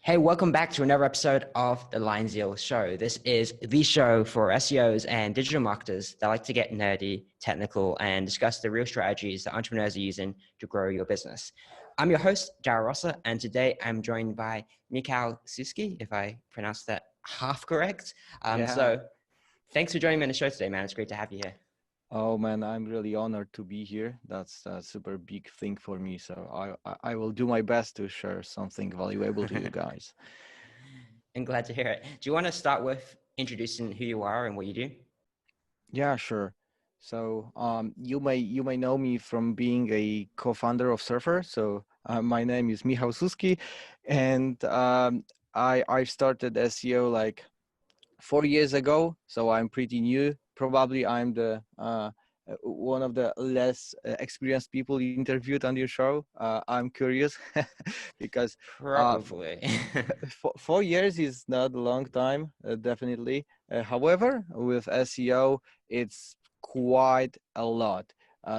Hey, welcome back to another episode of the Lion Zeal Show. This is the show for SEOs and digital marketers that like to get nerdy, technical, and discuss the real strategies that entrepreneurs are using to grow your business. I'm your host, Darryl Rosser, and today I'm joined by Michal Suski, if I pronounced that half correct. So thanks for joining me on the show today, man. It's great to have you here. Oh man, I'm really honored to be here. That's a super big thing for me. So I will do my best to share something valuable to you guys. I'm glad to hear it. Do you want to start with introducing who you are and what you do? Yeah, sure. So you may know me from being a co-founder of Surfer. So my name is Michał Suski, and I started SEO like 4 years ago. So I'm pretty new. Probably I'm the one of the less experienced people you interviewed on your show. I'm curious because uh, Probably. 4 years is not a long time, definitely. However, with SEO, it's quite a lot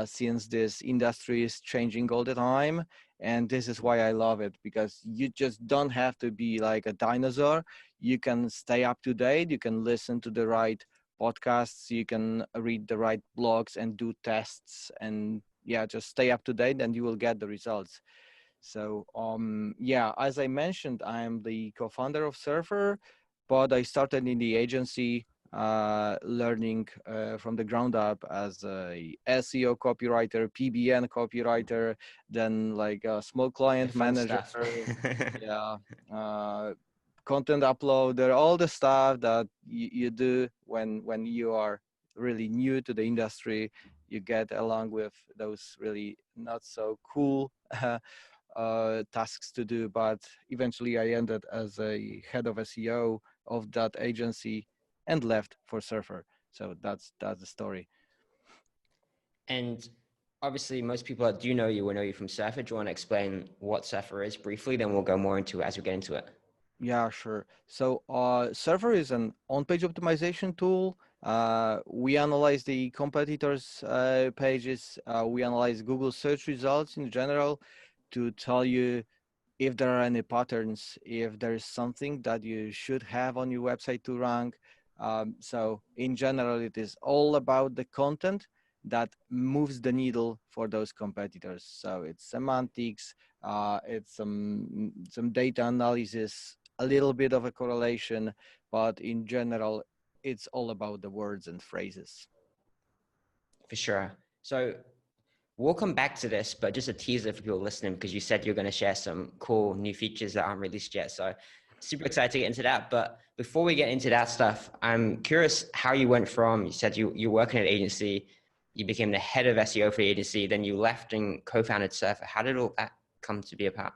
since this industry is changing all the time. And this is why I love it, because you just don't have to be like a dinosaur. You can stay up to date. You can listen to the right podcasts. You can read the right blogs and do tests. And yeah, just stay up to date and you will get the results. So yeah, as I mentioned, I'm the co-founder of Surfer, but I started in the agency, learning from the ground up as a SEO copywriter, PBN copywriter, then like a small The client fun manager, stuff. yeah, content uploader, all the stuff that you do when you are really new to the industry. You get along with those really not so cool tasks to do, but eventually I ended as a head of SEO of that agency and left for Surfer. So that's the story. And obviously, most people that do know you will know you from Surfer. Do you want to explain what Surfer is briefly? Then we'll go more into it as we get into it. Yeah, sure. So Surfer is an on-page optimization tool. We analyze the competitors' pages. We analyze Google search results in general to tell you if there are any patterns, if there is something that you should have on your website to rank. So in general, it is all about the content that moves the needle for those competitors. So it's semantics, it's some data analysis, a little bit of a correlation, but in general, it's all about the words and phrases. For sure. So we'll come back to this, but just a teaser for people listening, because you said you're going to share some cool new features that aren't released yet. So super excited to get into that. But before we get into that stuff, I'm curious how you went from, you said you're working at an agency, you became the head of SEO for the agency, then you left and co-founded Surfer. How did all that come to be apart?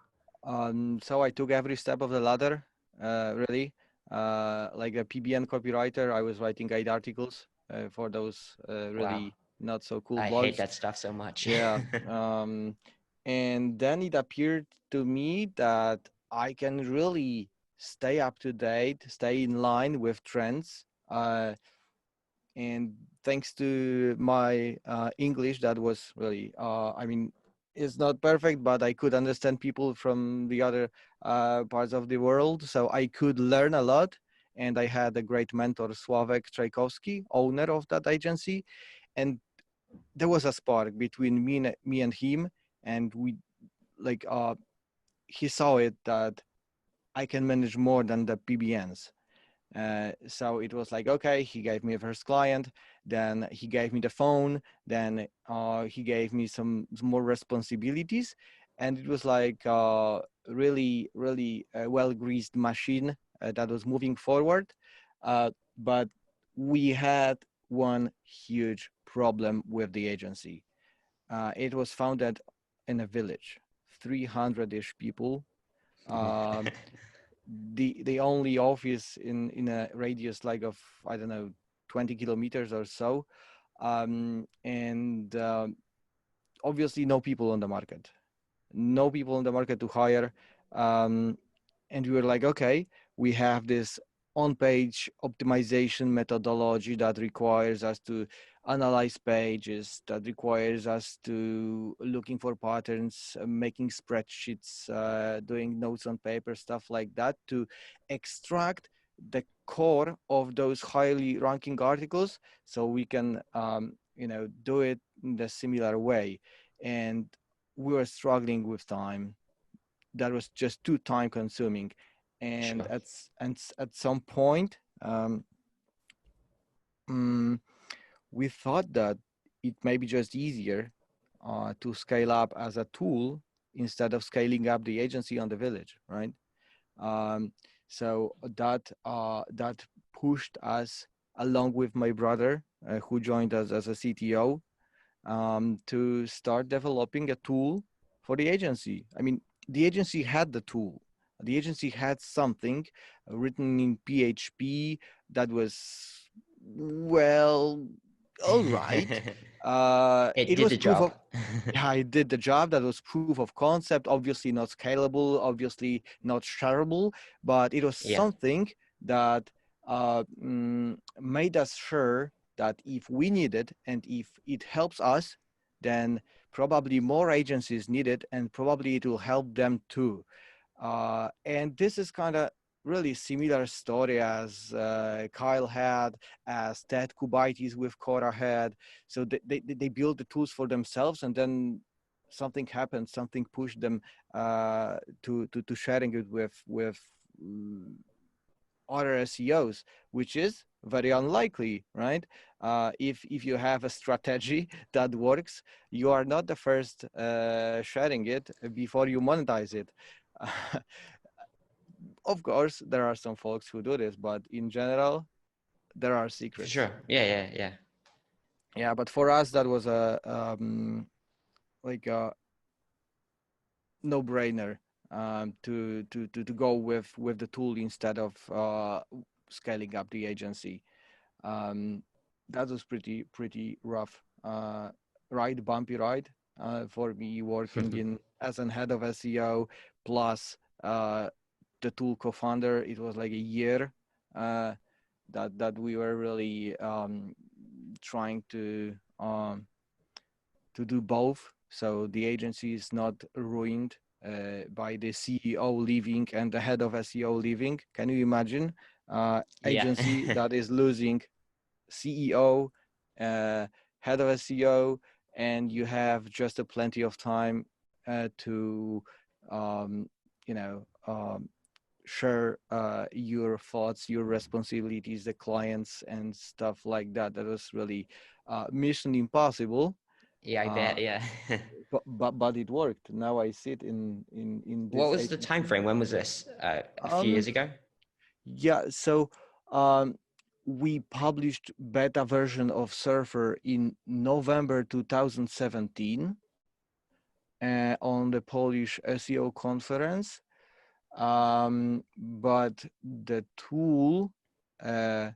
So I took every step of the ladder, really. Like a PBN copywriter, I was writing guide articles for those Wow. really not so cool I hate blogs. that stuff so much. Yeah. And then it appeared to me that I can really stay up to date, stay in line with trends. And thanks to my English, that was really, I mean, it's not perfect, but I could understand people from the other parts of the world, so I could learn a lot. And I had a great mentor, Sławek Trajkowski, owner of that agency, and there was a spark between me and him, and we like he saw it that I can manage more than the PBNs. So it was like, okay, he gave me a first client, then he gave me the phone, then he gave me some more responsibilities. And it was like really, really well greased machine that was moving forward. But we had one huge problem with the agency. It was founded in a village, 300-ish people. Um, the only office in a radius like of, I don't know, 20 kilometers or so, and obviously no people on the market, no people on the market to hire. um, and we were like, okay, we have this on-page optimization methodology that requires us to analyze pages, that requires us to looking for patterns, making spreadsheets, doing notes on paper, stuff like that, to extract the core of those highly ranking articles, so we can do it in the similar way. And we were struggling with time. That was just too time consuming. And Sure. at some point, mm, we thought that it may be just easier to scale up as a tool instead of scaling up the agency on the village, right? Um, so that pushed us, along with my brother, who joined us as a CTO, to start developing a tool for the agency. I mean, the agency had the tool. The agency had something written in PHP that was, well, all right. It It did was the proof job. of, yeah, it did the job. That was proof of concept. Obviously not scalable, obviously not shareable, but it was Yeah. something that made us sure that if we need it and if it helps us, then probably more agencies need it, and probably it will help them too. And this is kind of really similar story as Kyle had, as Ted Kubaitis with Quora had. So they build the tools for themselves, and then something happened, something pushed them to sharing it with mm, other SEOs, which is very unlikely, right? If you have a strategy that works, you are not the first sharing it before you monetize it. Of course, there are some folks who do this, but in general, there are For secrets. sure. Yeah. Yeah, but for us, that was a like a no-brainer, to go with the tool instead of scaling up the agency. Um, that was pretty rough ride, bumpy ride for me, working in as an head of SEO plus the tool co-founder. It was like a year uh, that we were really trying to do both, so the agency is not ruined by the CEO leaving and the head of SEO leaving. Can you imagine Yeah. agency that is losing CEO, head of SEO, and you have just a plenty of time to um, you know share your thoughts, your responsibilities, the clients, and stuff like that. That was really mission impossible. Yeah, I Uh, bet. Yeah. but it worked. Now I sit in What this was the time agency. frame? When was this? A few Um, years ago? yeah, so um, we published beta version of Surfer in November 2017 on the Polish SEO conference. But the tool, uh,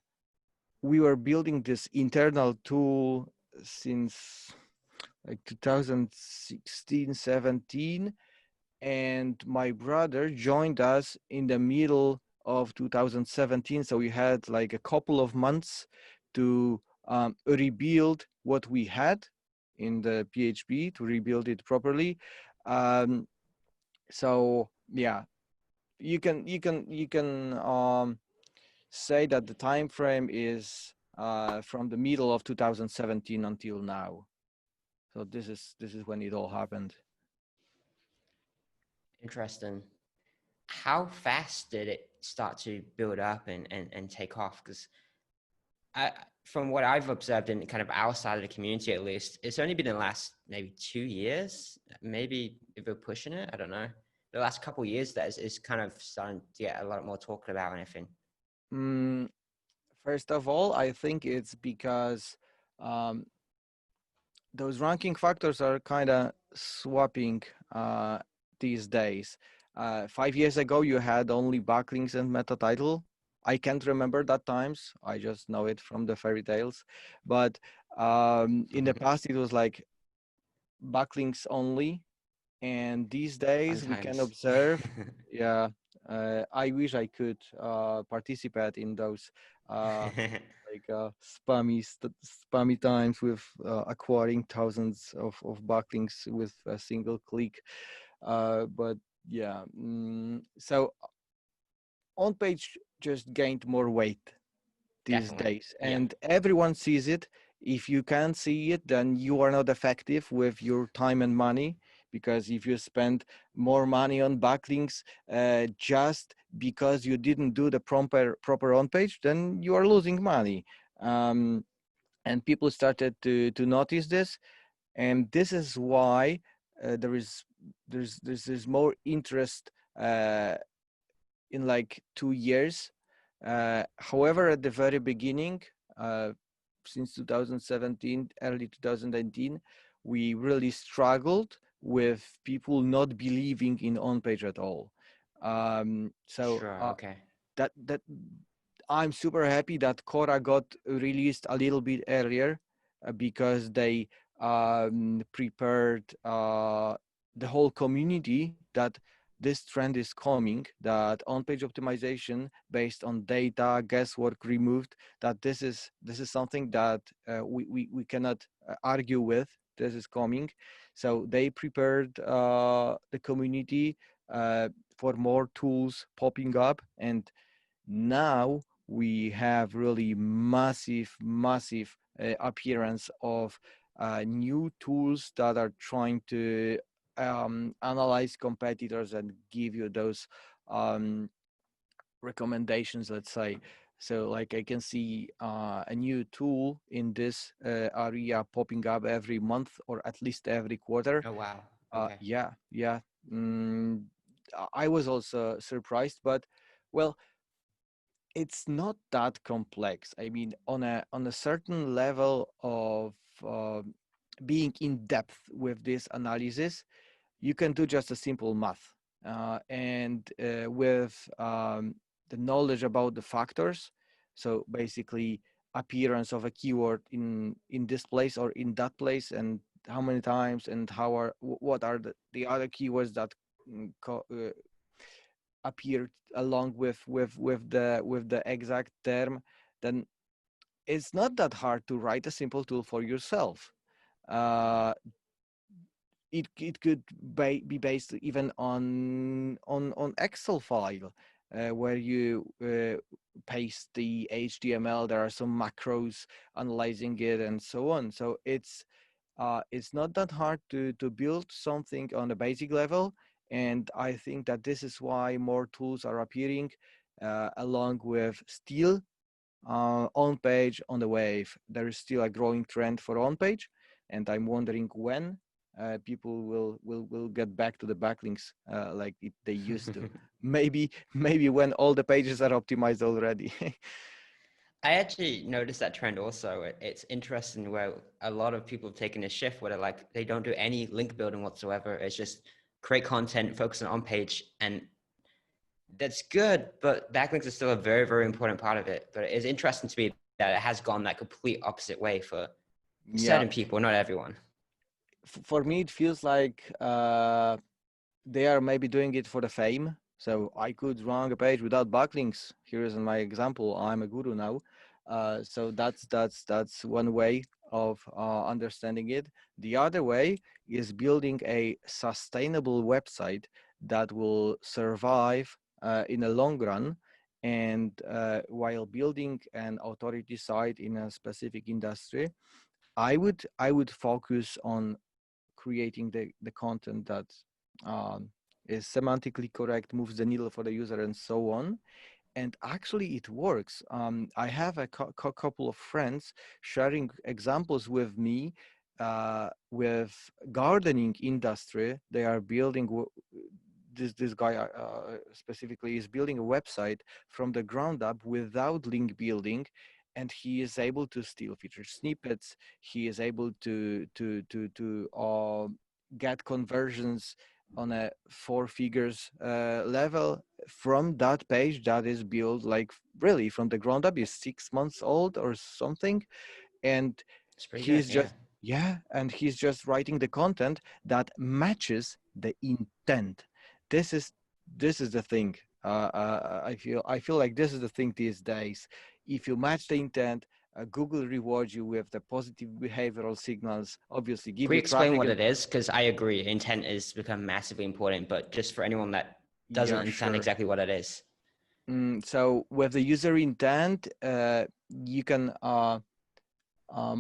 we were building this internal tool since like 2016, 17, and my brother joined us in the middle of 2017. So we had like a couple of months to rebuild what we had in the PHP, to rebuild it properly. Um, so yeah, you can say that the time frame is from the middle of 2017 until now. So this is when it all happened. Interesting. How fast did it start to build up and take off? Because from what I've observed in kind of our side of the community, at least, it's only been in the last maybe 2 years, maybe if we're pushing it. I don't know. The last couple of years that is kind of starting to get a lot more talked about anything. Mm, First of all, I think it's because um, those ranking factors are kind of swapping these days. 5 years ago, you had only backlinks and meta title. I can't remember that times. I just know it from the fairy tales. But in the past, it was like backlinks only. And these Fun days, we can times. observe, yeah, I wish I could participate in those like spammy times with acquiring thousands of backlinks with a single click. But yeah, so on page just gained more weight these Definitely. days, Yeah. and everyone sees it. If you can't see it, then you are not effective with your time and money, because if you spend more money on backlinks just because you didn't do the proper on page, then you are losing money. um, and people started to notice this, and this is why there's more interest in like 2 years. However, at the very beginning, uh, since 2017, early 2019, we really struggled with people not believing in on-page at all. So Sure. Okay. that I'm super happy that Quora got released a little bit earlier, because they prepared the whole community that this trend is coming, that on-page optimization based on data, guesswork removed, that this is something that we cannot argue with. This is coming. So they prepared the community for more tools popping up, and now we have really massive appearance of new tools that are trying to analyze competitors and give you those um, recommendations, let's say. So like I can see a new tool in this area popping up every month or at least every quarter. Oh, wow. Okay. Yeah. mm, I was also surprised, but well, it's not that complex. I mean, on a certain level of being in depth with this analysis, you can do just a simple math, and with the knowledge about the factors. So basically, appearance of a keyword in this place or in that place, and how many times, and what are the other keywords that appeared along with the exact term, then it's not that hard to write a simple tool for yourself. uh, it could be based even on Excel file, where you paste the HTML. There are some macros analyzing it and so on. So it's not that hard to build something on a basic level, and I think that this is why more tools are appearing, along with still on page on the wave. There is still a growing trend for on page, and I'm wondering when people will get back to the backlinks like they used to. Maybe when all the pages are optimized already. I actually noticed that trend also. It's interesting where a lot of people have taken a shift where they don't do any link building whatsoever. It's just create content, focus on page, and that's good. But backlinks is still a very, very important part of it. But it's interesting to me that it has gone that complete opposite way for Yeah, certain people, not everyone. for me it feels like they are maybe doing it for the fame. So I could run a page without backlinks. Here is my example. I'm a guru now. So that's one way of understanding it. The other way is building a sustainable website that will survive in the long run. And while building an authority site in a specific industry, I would focus on creating the content that um, is semantically correct, moves the needle for the user, and so on. And actually, it works. I have a couple of friends sharing examples with me with gardening industry. They are building. This guy specifically is building a website from the ground up without link building, and he is able to still feature snippets. He is able to get conversions on a four figures level from that page that is built like really from the ground up, is 6 months old or something. And It's pretty good. he's Yeah. just and he's just writing the content that matches the intent. This is the thing. I feel like this is the thing these days. If you match the intent, Google rewards you with the positive behavioral signals, obviously Can give we you explain traffic. what it is? Because I agree, intent has become massively important, but just for anyone that doesn't Yeah, understand sure. exactly what it is. So with the user intent, you can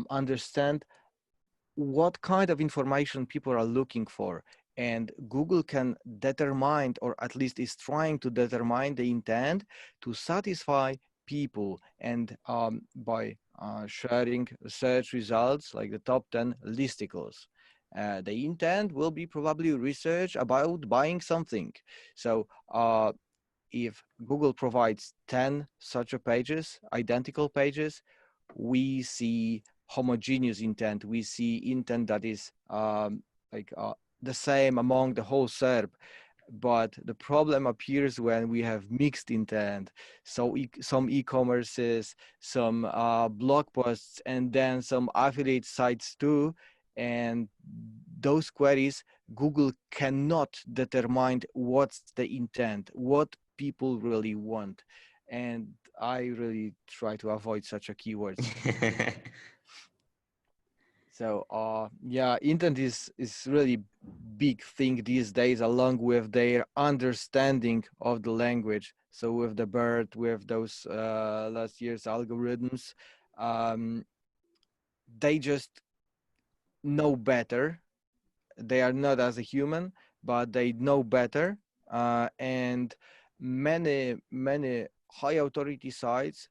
understand what kind of information people are looking for. And Google can determine, or at least is trying to determine the intent to satisfy people. And by sharing search results like the top 10 listicles, the intent will be probably research about buying something. So if Google provides 10 such a pages, identical pages, we see homogeneous intent. We see intent that is the same among the whole SERP. But the problem appears when we have mixed intent. So some e-commerces, some blog posts, and then some affiliate sites too. And those queries, Google cannot determine what's the intent, what people really want. And I really try to avoid such a keywords. So yeah, intent is really big thing these days, along with their understanding of the language. So with the BERT, with those last year's algorithms, um, they just know better. They are not as a human, but they know better. And many high authority sites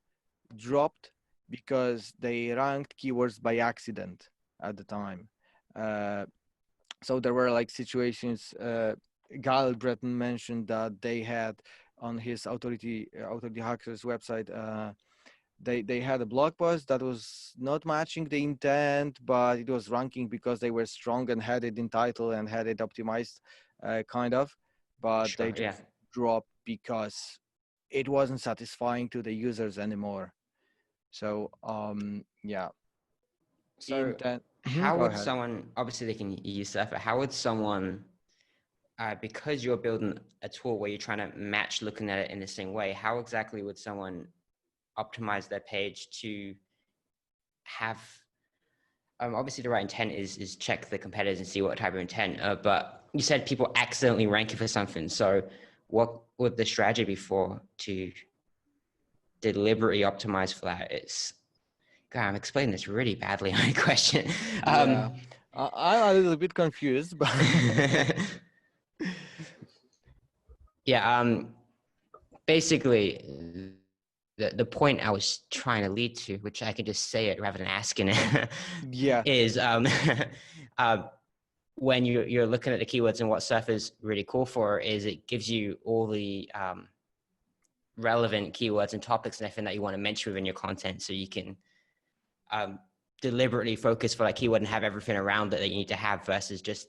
dropped because they ranked keywords by accident at the time. Uh, so there were like situations. Gal Breton mentioned that they had on his authority hackers website. They had a blog post that was not matching the intent, but it was ranking because they were strong and had it in title and had it optimized, kind of. But they Sure, yeah. just dropped because it wasn't satisfying to the users anymore. So yeah, So intent. how Go would ahead. someone, obviously they can use that, but how would someone, because you're building a tool where you're trying to match looking at it in the same way, how exactly would someone optimize their page to have, obviously the right intent is check the competitors and see what type of intent, but you said people accidentally ranking for something. So what would the strategy be for to deliberately optimize for that? It's, God, I'm explaining this really badly. My question. Yeah, I'm a little bit confused, but Yeah. Basically, the point I was trying to lead to, which I can just say it rather than asking it, yeah, is uh, when you're looking at the keywords, and what Surf is really cool for is it gives you all the relevant keywords and topics and everything that you want to mention within your content, so you can um, deliberately focus for that keyword and have everything around it that you need to have, versus just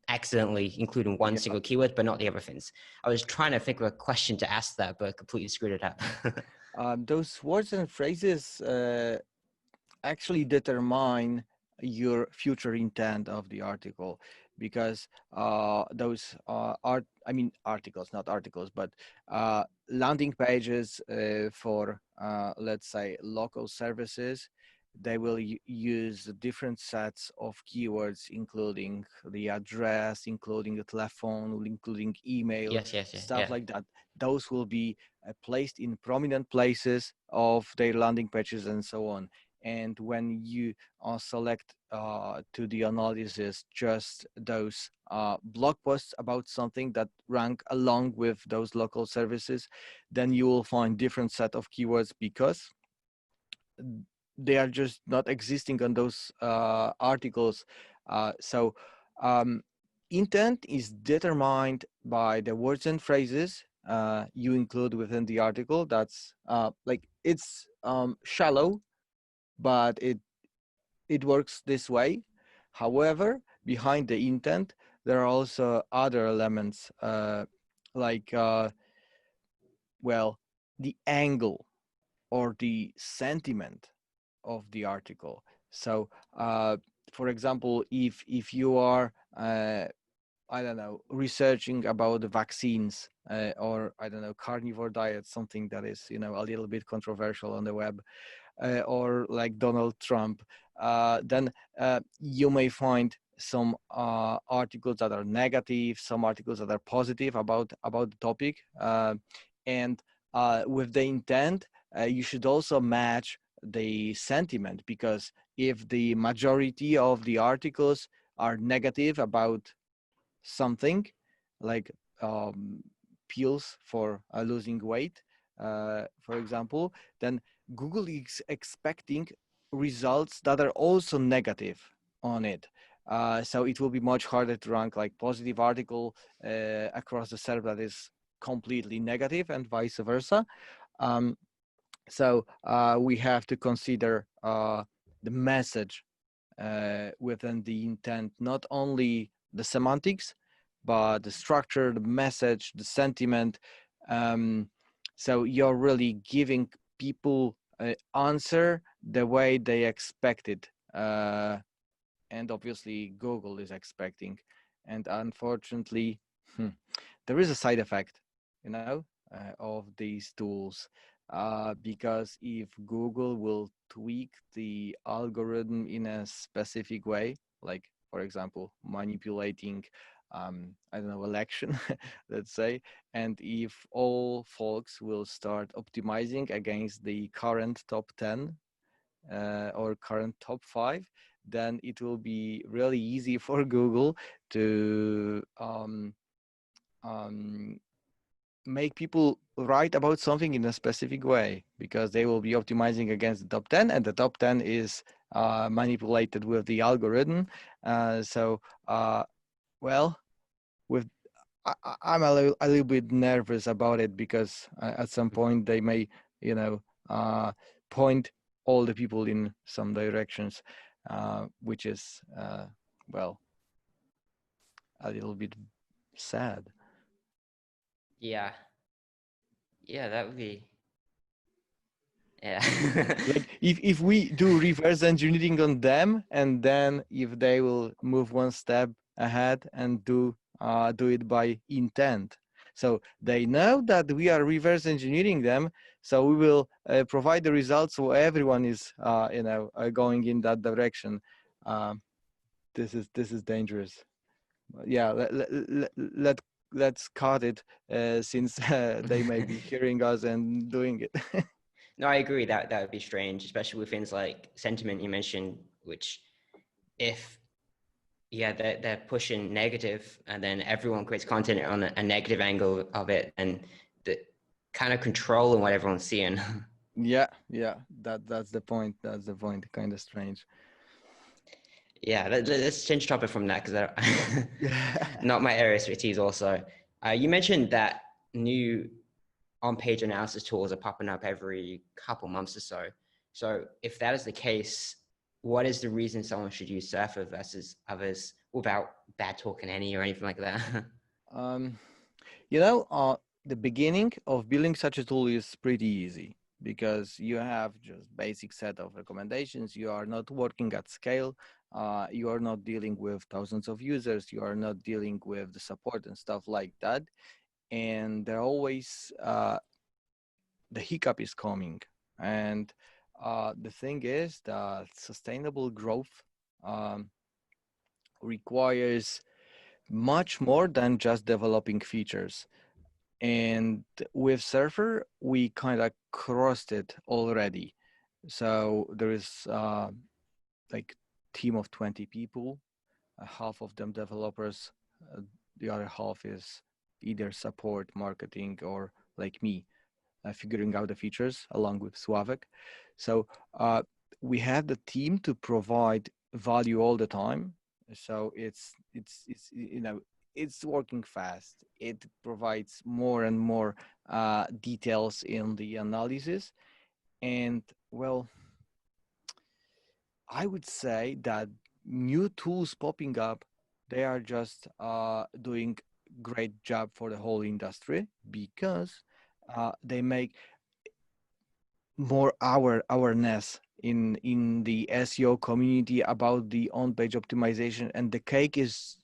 accidentally including one yeah. single keyword but not the other things. I was trying to think of a question to ask that, but completely screwed it up. Those words and phrases actually determine your future intent of the article, because those are, I mean, articles, not articles, but landing pages for let's say local services, they will use different sets of keywords, including the address, including the telephone, including email, Yes, yes, yeah, stuff yeah. like that. Those will be placed in prominent places of their landing pages and so on. And when you select to the analysis just those blog posts about something that rank along with those local services, then you will find different set of keywords, because they are just not existing on those articles. So intent is determined by the words and phrases you include within the article. That's like, it's shallow, but it works this way. However, behind the intent, there are also other elements, like well, the angle or the sentiment of the article. So, for example, if you are I don't know, researching about the vaccines, or I don't know, carnivore diet, something that is, you know, a little bit controversial on the web, or like Donald Trump, then you may find some articles that are negative, some articles that are positive about the topic, and with the intent, you should also match the sentiment, because if the majority of the articles are negative about something, like um, pills for losing weight, for example, then Google is expecting results that are also negative on it. So it will be much harder to rank like positive article across the server that is completely negative, and vice versa. Um, so we have to consider the message within the intent, not only the semantics, but the structure, the message, the sentiment. So you're really giving people an answer the way they expected. And obviously Google is expecting. And unfortunately, there is a side effect, you know, of these tools. Because if Google will tweak the algorithm in a specific way, like for example, manipulating, I don't know, election, let's say, and if all folks will start optimizing against the current top 10 or current top 5, then it will be really easy for Google to um, make people write about something in a specific way, because they will be optimizing against the top 10, and the top 10 is manipulated with the algorithm. So, well, with I'm a little bit nervous about it, because at some point they may, you know, point all the people in some directions, which is, well, a little bit sad. Yeah. Yeah, that would be. Yeah. Like if we do reverse engineering on them, and then if they will move one step ahead and do it by intent, so they know that we are reverse engineering them, so we will provide the results so everyone is going in that direction. um, this is dangerous. Yeah, let's cut it, since they may be hearing us and doing it. No, I agree that that would be strange, especially with things like sentiment you mentioned, which if yeah, they're pushing negative and then everyone creates content on a negative angle of it and the kind of controlling what everyone's seeing. Yeah, that's the point. That's the point. Kind of strange. Yeah, let's change topic from that because not my area of expertise also. You mentioned that new on-page analysis tools are popping up every couple months or so. So if that is the case, what is the reason someone should use Surfer versus others without bad talking any or anything like that? Um, you know, the beginning of building such a tool is pretty easy, because you have just basic set of recommendations. You are not working at scale. You are not dealing with thousands of users. You are not dealing with the support and stuff like that. And there always the hiccup is coming. And the thing is that sustainable growth um, requires much more than just developing features. And with Surfer, we kind of crossed it already. So there is like team of 20 people, half of them developers, the other half is either support, marketing, or like me, figuring out the features along with Sławek. So we have the team to provide value all the time. So it's it's working fast. It provides more and more details in the analysis. And well, I would say that new tools popping up, they are just doing great job for the whole industry, because they make more awareness in the SEO community about the on-page optimization, and the cake is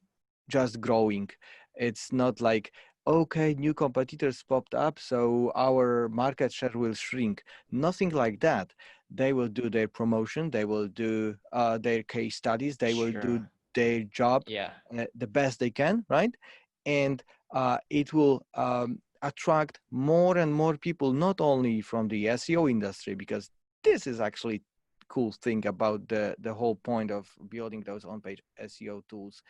just growing. It's not like, okay, new competitors popped up, so our market share will shrink. Nothing like that. They will do their promotion, they will do their case studies, they will do Sure. their job Yeah. the best they can, right? And it will attract more and more people, not only from the SEO industry, because this is actually cool thing about the whole point of building those on-page SEO tools,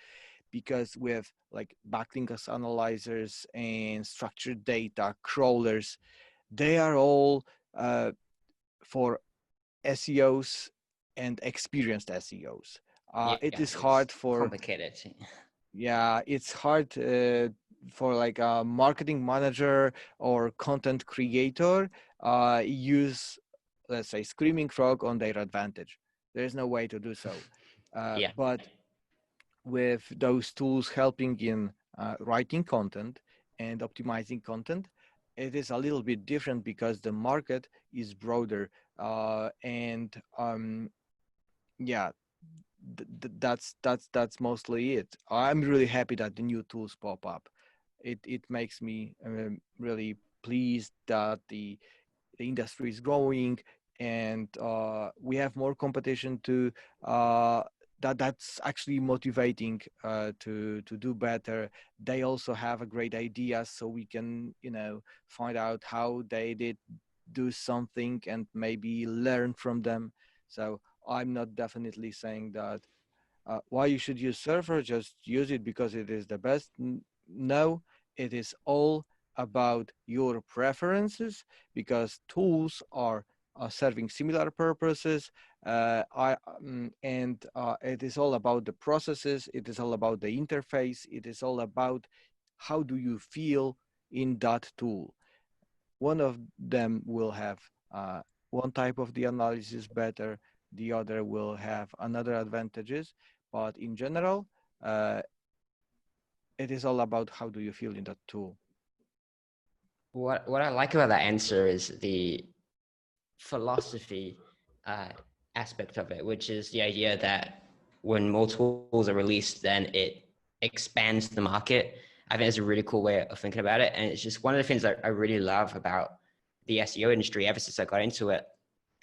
because with like backlinks analyzers and structured data crawlers, they are all for SEOs and experienced SEOs. It Yeah. is It's hard for, complicated. yeah, it's hard for like a marketing manager or content creator use, let's say, Screaming Frog on their advantage. There's no way to do so. Yeah. But with those tools helping in writing content and optimizing content, it is a little bit different because the market is broader. And yeah, that's mostly it. I'm really happy that the new tools pop up. It makes me really pleased that the industry is growing, and we have more competition to that's actually motivating to do better. They also have a great ideas, so we can, you know, find out how they did do something and maybe learn from them. So I'm not definitely saying that why you should use Surfer, just use it because it is the best. No, it is all about your preferences, because tools are serving similar purposes. It is all about the processes. It is all about the interface. It is all about how do you feel in that tool. One of them will have one type of the analysis better, the other will have another advantages, but in general, uh, it is all about how do you feel in that tool. What I like about that answer is the philosophy uh, aspect of it, which is the idea that when more tools are released, then it expands the market. I think it's a really cool way of thinking about it. And it's just one of the things that I really love about the SEO industry ever since I got into it.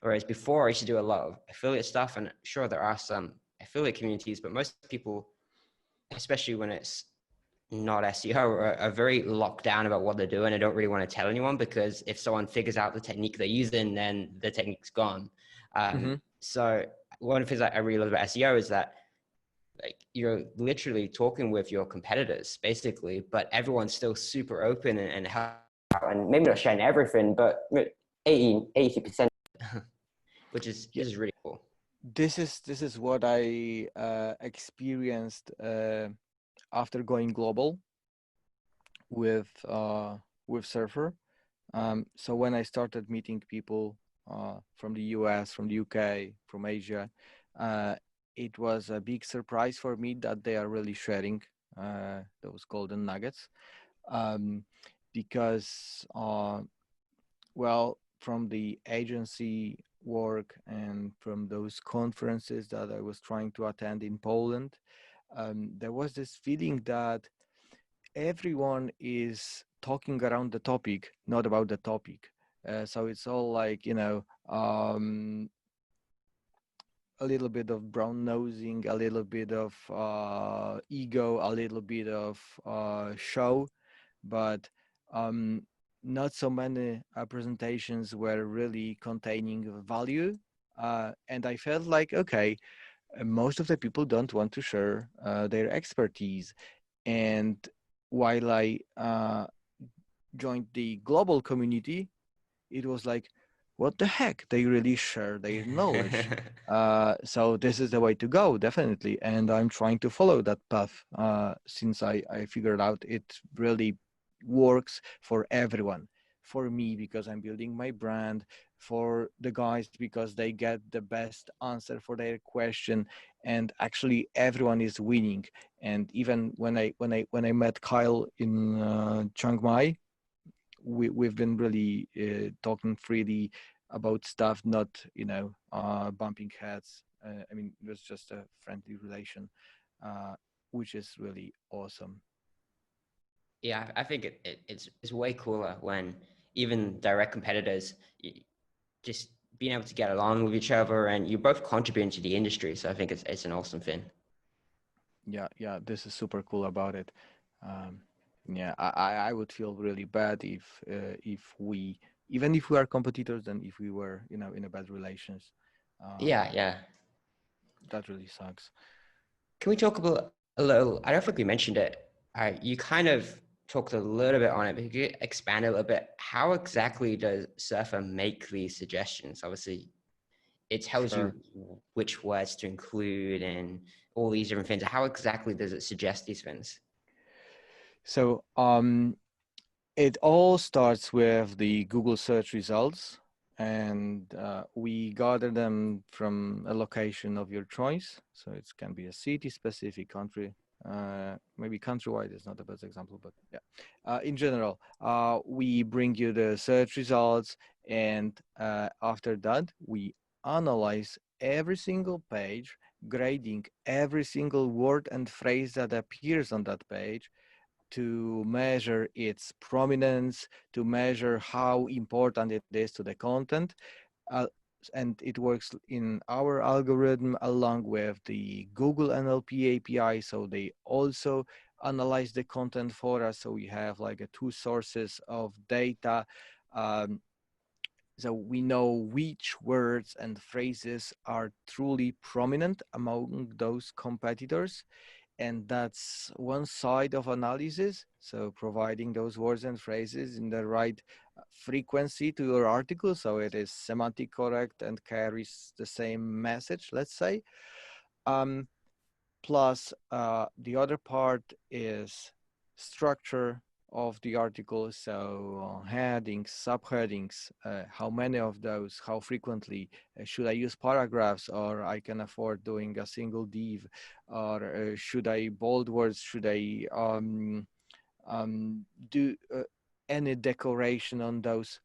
Whereas before I used to do a lot of affiliate stuff, and sure, there are some affiliate communities, but most people, especially when it's not SEO, are very locked down about what they're doing. I don't really want to tell anyone, because if someone figures out the technique they're using, then the technique's gone. Mm-hmm. So one of the things I really love about SEO is that, like, you're literally talking with your competitors basically, but everyone's still super open and help out, and maybe not sharing everything, but 80%, which Yeah, is really cool. this is what I experienced after going global with Surfer. So when I started meeting people from the US, from the UK, from Asia, uh, it was a big surprise for me that they are really sharing those golden nuggets, um, because, well, from the agency work and from those conferences that I was trying to attend in Poland, there was this feeling that everyone is talking around the topic, not about the topic. So it's all like, you know, a little bit of brown nosing, a little bit of ego, a little bit of show, but um, not so many presentations were really containing value. And I felt like, okay, most of the people don't want to share their expertise. And while I joined the global community, it was like, what the heck? They really share their knowledge. So this is the way to go, definitely. And I'm trying to follow that path since I figured out it really works for everyone. For me, because I'm building my brand, for the guys, because they get the best answer for their question, and actually everyone is winning. And even when I met Kyle in Chiang Mai, we've been really talking freely about stuff, not, you know, bumping heads. I mean, it was just a friendly relation. Uh, which is really awesome. Yeah, I think it's way cooler when even direct competitors just being able to get along with each other, and you're both contributing to the industry. So I think it's an awesome thing. Yeah, this is super cool about it. Um, yeah, I would feel really bad if we, even if we are competitors, and if we were, in a bad relations. Yeah. That really sucks. Can we talk about a little? I don't think we mentioned it. You kind of talked a little bit on it, but could you expand a little bit? How exactly does Surfer make these suggestions? Obviously, it tells you Sure. which words to include and all these different things. How exactly does it suggest these things? So it all starts with the Google search results, and we gather them from a location of your choice. So it can be a city, specific country, maybe countrywide is not the best example, but yeah. In general, we bring you the search results, and after that, we analyze every single page, grading every single word and phrase that appears on that page, to measure its prominence, to measure how important it is to the content. Uh, and it works in our algorithm along with the Google NLP API. So they also analyze the content for us. So we have like two sources of data. Um, so we know which words and phrases are truly prominent among those competitors, and that's one side of analysis. So providing those words and phrases in the right frequency to your article, so it is semantic correct and carries the same message, let's say. um, Plus the other part is structure of the article. So headings, subheadings, how many of those, how frequently, should I use paragraphs, or I can afford doing a single div, or should I bold words, should I do any decoration on those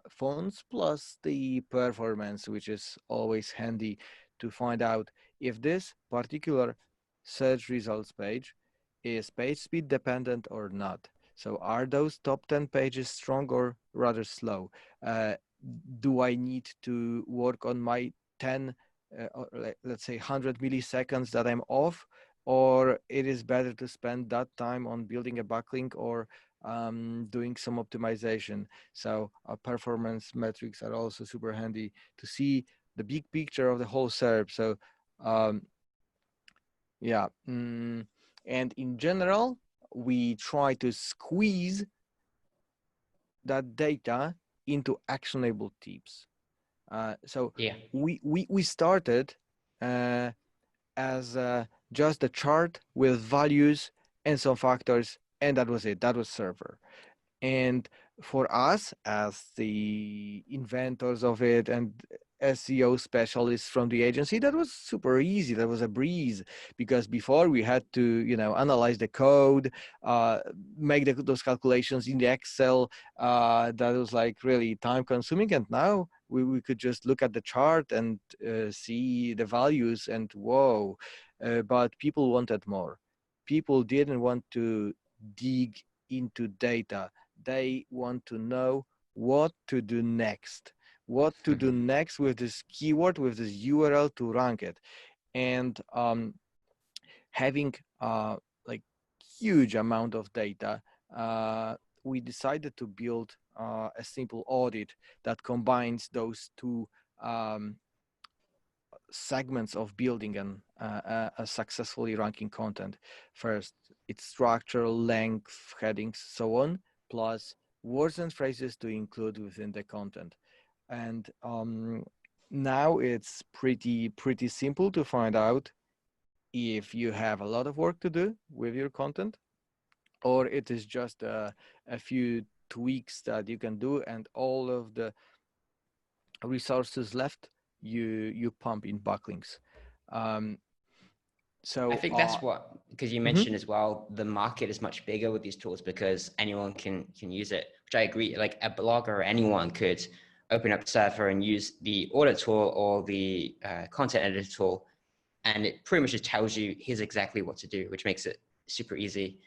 fonts, plus the performance, which is always handy to find out if this particular search results page is page speed dependent or not. So are those top 10 pages strong or rather slow? Uh, do I need to work on my 10, or let's say 100 milliseconds that I'm off, or it is better to spend that time on building a backlink or doing some optimization? So performance metrics are also super handy to see the big picture of the whole SERP. So um, yeah, and in general, we try to squeeze that data into actionable tips. So Yeah. we started as just a chart with values and some factors, and that was it. That was server. And for us, as the inventors of it and SEO specialists from the agency, that was super easy. That was a breeze, because before we had to, analyze the code, make those calculations in the Excel. That was like really time consuming. And now we could just look at the chart and see the values, and whoa. But people wanted more. People didn't want to dig into data. They want to know what to do next, what to do next with this keyword, with this URL to rank it. And having like huge amount of data, we decided to build a simple audit that combines those two segments of building a successfully ranking content. First, its structure, length, headings, so on, plus words and phrases to include within the content. And now it's pretty simple to find out if you have a lot of work to do with your content, or it is just a few tweaks that you can do, and all of the resources left you pump in backlinks. Um, I so think that's what, because you mhm. mentioned as well, the market is much bigger with these tools because anyone can use it, which I agree. Like a blogger or anyone could open up Surfer and use the audit tool or the content editor tool and it pretty much just tells you here's exactly what to do, which makes it super easy.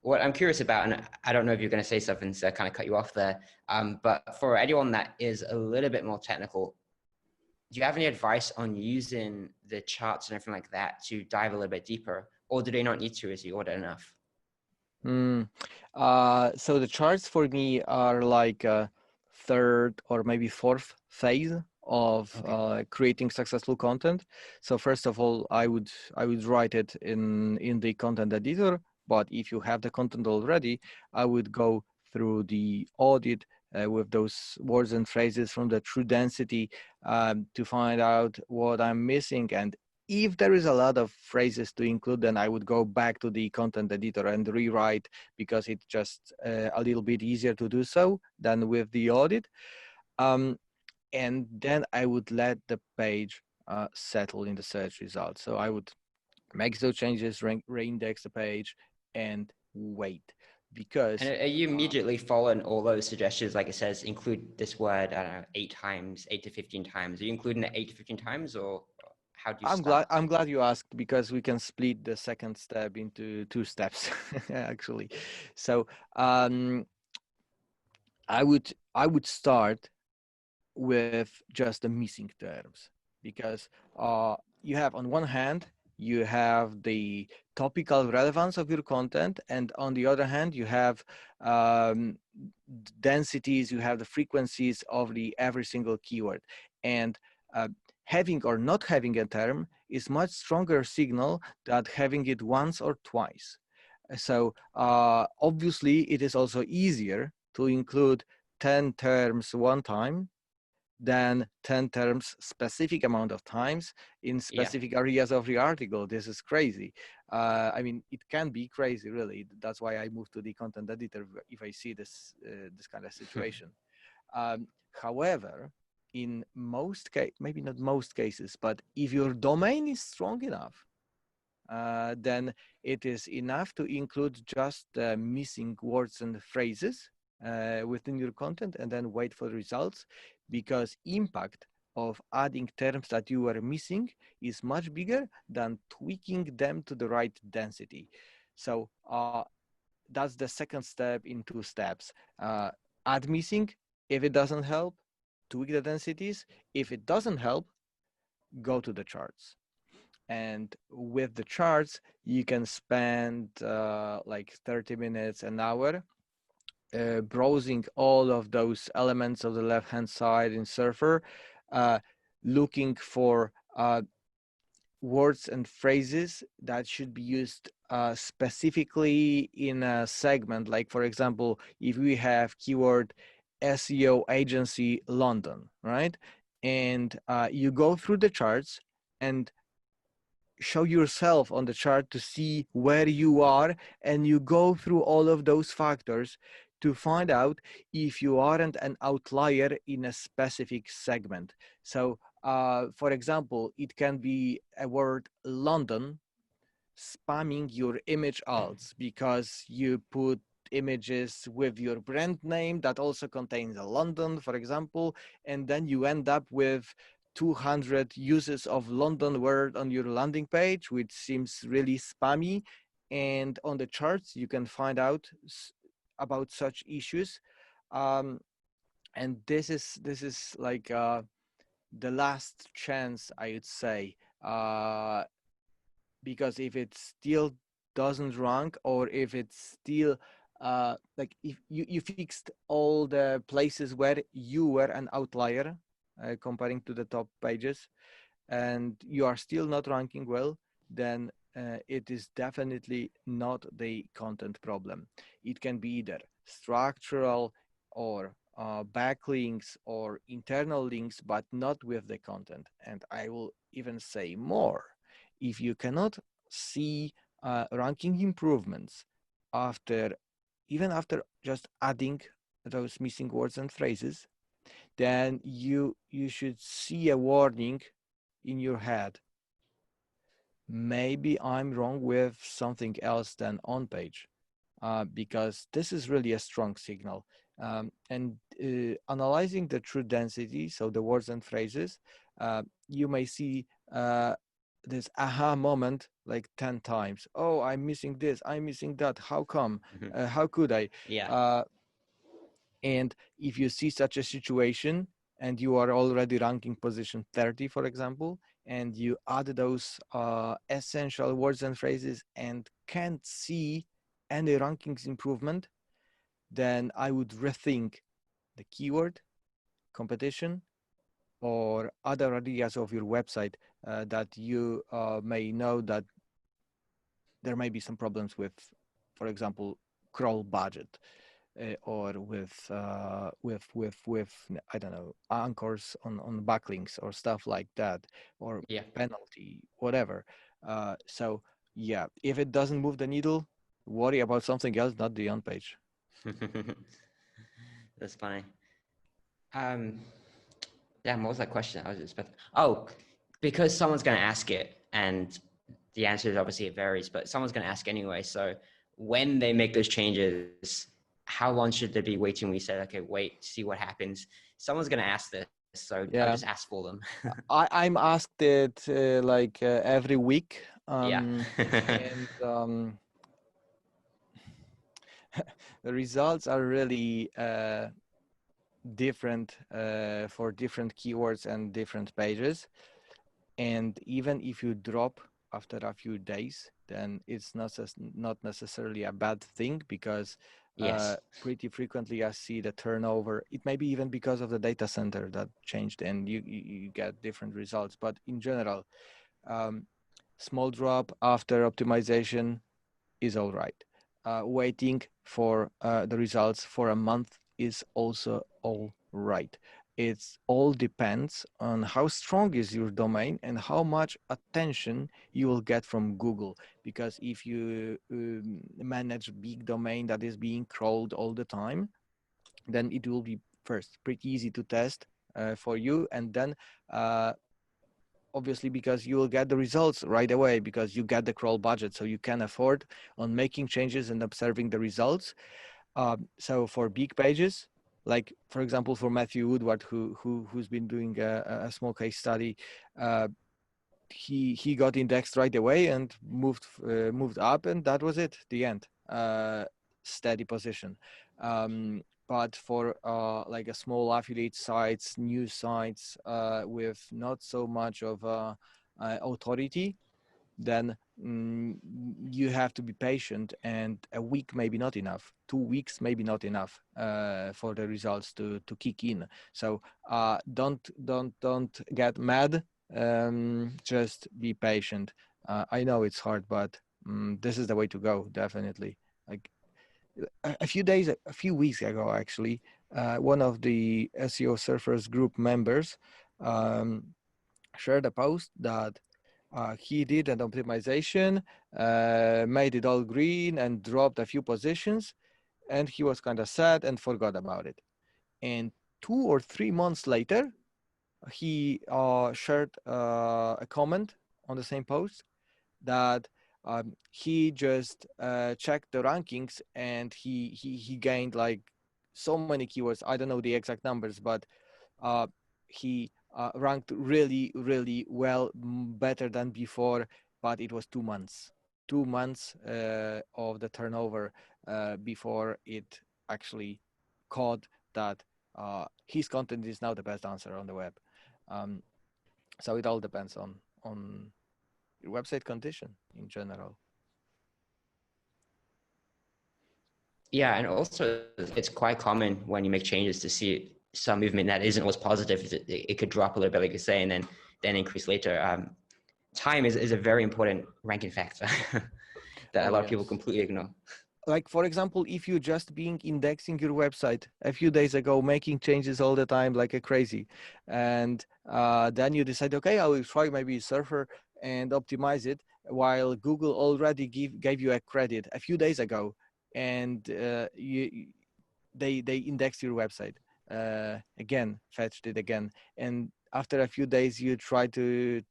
What I'm curious about, and I don't know if you're going to say something, so I kind of cut you off there, but for anyone that is a little bit more technical, do you have any advice on using the charts and everything like that to dive a little bit deeper, or do they not need to? Is the order enough? So the charts for me are like a third or maybe fourth phase of creating successful content. So first of all, I would write it in the content editor. But if you have the content already, I would go through the audit with those words and phrases from the true density to find out what I'm missing. And if there is a lot of phrases to include, then I would go back to the content editor and rewrite, because it's just a little bit easier to do so than with the audit. And then I would let the page settle in the search results. So I would make those changes, reindex the page, and wait. Because and are you immediately following all those suggestions? Like it says, include this word, I don't know, 8 times, 8 to 15 times. Are you including it 8 to 15 times, or how do you start? I'm glad you asked, because we can split the second step into 2 steps actually. So I would start with just the missing terms, because you have, on one hand, you have the topical relevance of your content, and on the other hand, you have densities, you have the frequencies of the every single keyword. And having or not having a term is much stronger signal than having it once or twice. So obviously it is also easier to include 10 terms one time than 10 terms specific amount of times in specific areas of the article. This is crazy. I mean, it can be crazy, really. That's why I moved to the content editor if I see this kind of situation. However, in most cases, maybe not most cases, but if your domain is strong enough, then it is enough to include just missing words and phrases within your content, and then wait for the results, because impact of adding terms that you are missing is much bigger than tweaking them to the right density. So that's the second step in 2 steps. Add missing. If it doesn't help, tweak the densities. If it doesn't help, go to the charts. And with the charts, you can spend like 30 minutes, an hour, browsing all of those elements of the left-hand side in Surfer, looking for words and phrases that should be used specifically in a segment. Like, for example, if we have keyword SEO agency London, right? And you go through the charts and show yourself on the chart to see where you are, and you go through all of those factors to find out if you aren't an outlier in a specific segment. So for example, it can be a word London spamming your image ads because you put images with your brand name that also contains a London, for example, and then you end up with 200 uses of London word on your landing page, which seems really spammy. And on the charts, you can find out about such issues. And this is like the last chance, I would say, because if it still doesn't rank, or if it's still like if you fixed all the places where you were an outlier comparing to the top pages, and you are still not ranking well, then it is definitely not the content problem. It can be either structural or backlinks or internal links, but not with the content. And I will even say more. If you cannot see ranking improvements even after just adding those missing words and phrases, then you should see a warning in your head. Maybe I'm wrong with something else than on page, because this is really a strong signal. And analyzing the true density, so the words and phrases, you may see this aha moment like 10 times. Oh, I'm missing this, I'm missing that, how come, how could I? Yeah. And if you see such a situation and you are already ranking position 30, for example, and you add those essential words and phrases and can't see any rankings improvement, then I would rethink the keyword, competition, or other areas of your website that you may know that there may be some problems with, for example, crawl budget, or with I don't know, anchors on backlinks or stuff like that, or Yeah. penalty, whatever. So yeah, if it doesn't move the needle, worry about something else, not the on page. That's funny. Um, Damn, what was that question? I was expecting. Oh, because someone's going to ask it, and the answer is obviously it varies, but someone's going to ask anyway. So when they make those changes, how long should they be waiting? We said, okay, wait, see what happens. Someone's going to ask this, so I'll Yeah, just ask for them. I'm asked it like every week, Yeah. and the results are really different for different keywords and different pages. And even if you drop after a few days, then it's not necessarily a bad thing, because Yes. pretty frequently I see the turnover. It may be even because of the data center that changed, and you get different results. But in general, um, small drop after optimization is all right. Waiting for the results for a month is also all right. It's all depends on how strong is your domain and how much attention you will get from Google. Because if you manage big domain that is being crawled all the time, then it will be first pretty easy to test for you, and then obviously because you will get the results right away because you get the crawl budget, so you can afford on making changes and observing the results. So for big pages, like for example for Matthew Woodward, who's been doing a small case study, uh, he got indexed right away and moved up, and that was it, the end. Steady position. But for like a small affiliate sites, news sites with not so much of authority, then you have to be patient, and a week maybe not enough, 2 weeks maybe not enough for the results to kick in. So don't get mad, just be patient. I know it's hard, but this is the way to go, definitely. Like a few weeks ago actually, one of the SEO surfers group members um, shared a post that he did an optimization, made it all green and dropped a few positions, and he was kind of sad and forgot about it. And 2 or 3 months later, he shared a comment on the same post that he just checked the rankings, and he gained like so many keywords. I don't know the exact numbers, but he ranked really well, better than before. But it was 2 months, 2 months of the turnover before it actually caught that his content is now the best answer on the web. um, so it all depends on your website condition in general. Yeah, and also it's quite common when you make changes to see some movement that isn't always positive. It could drop a little bit, like you say, and then increase later. Time is a very important ranking factor that a Oh lot of people yes. completely ignore. Like for example, if you just being indexing your website a few days ago, making changes all the time like a crazy, and then you decide, okay, I will try maybe Surfer and optimize it, while Google already gave you a credit a few days ago, and they indexed your website again, fetched it again, and after a few days you try to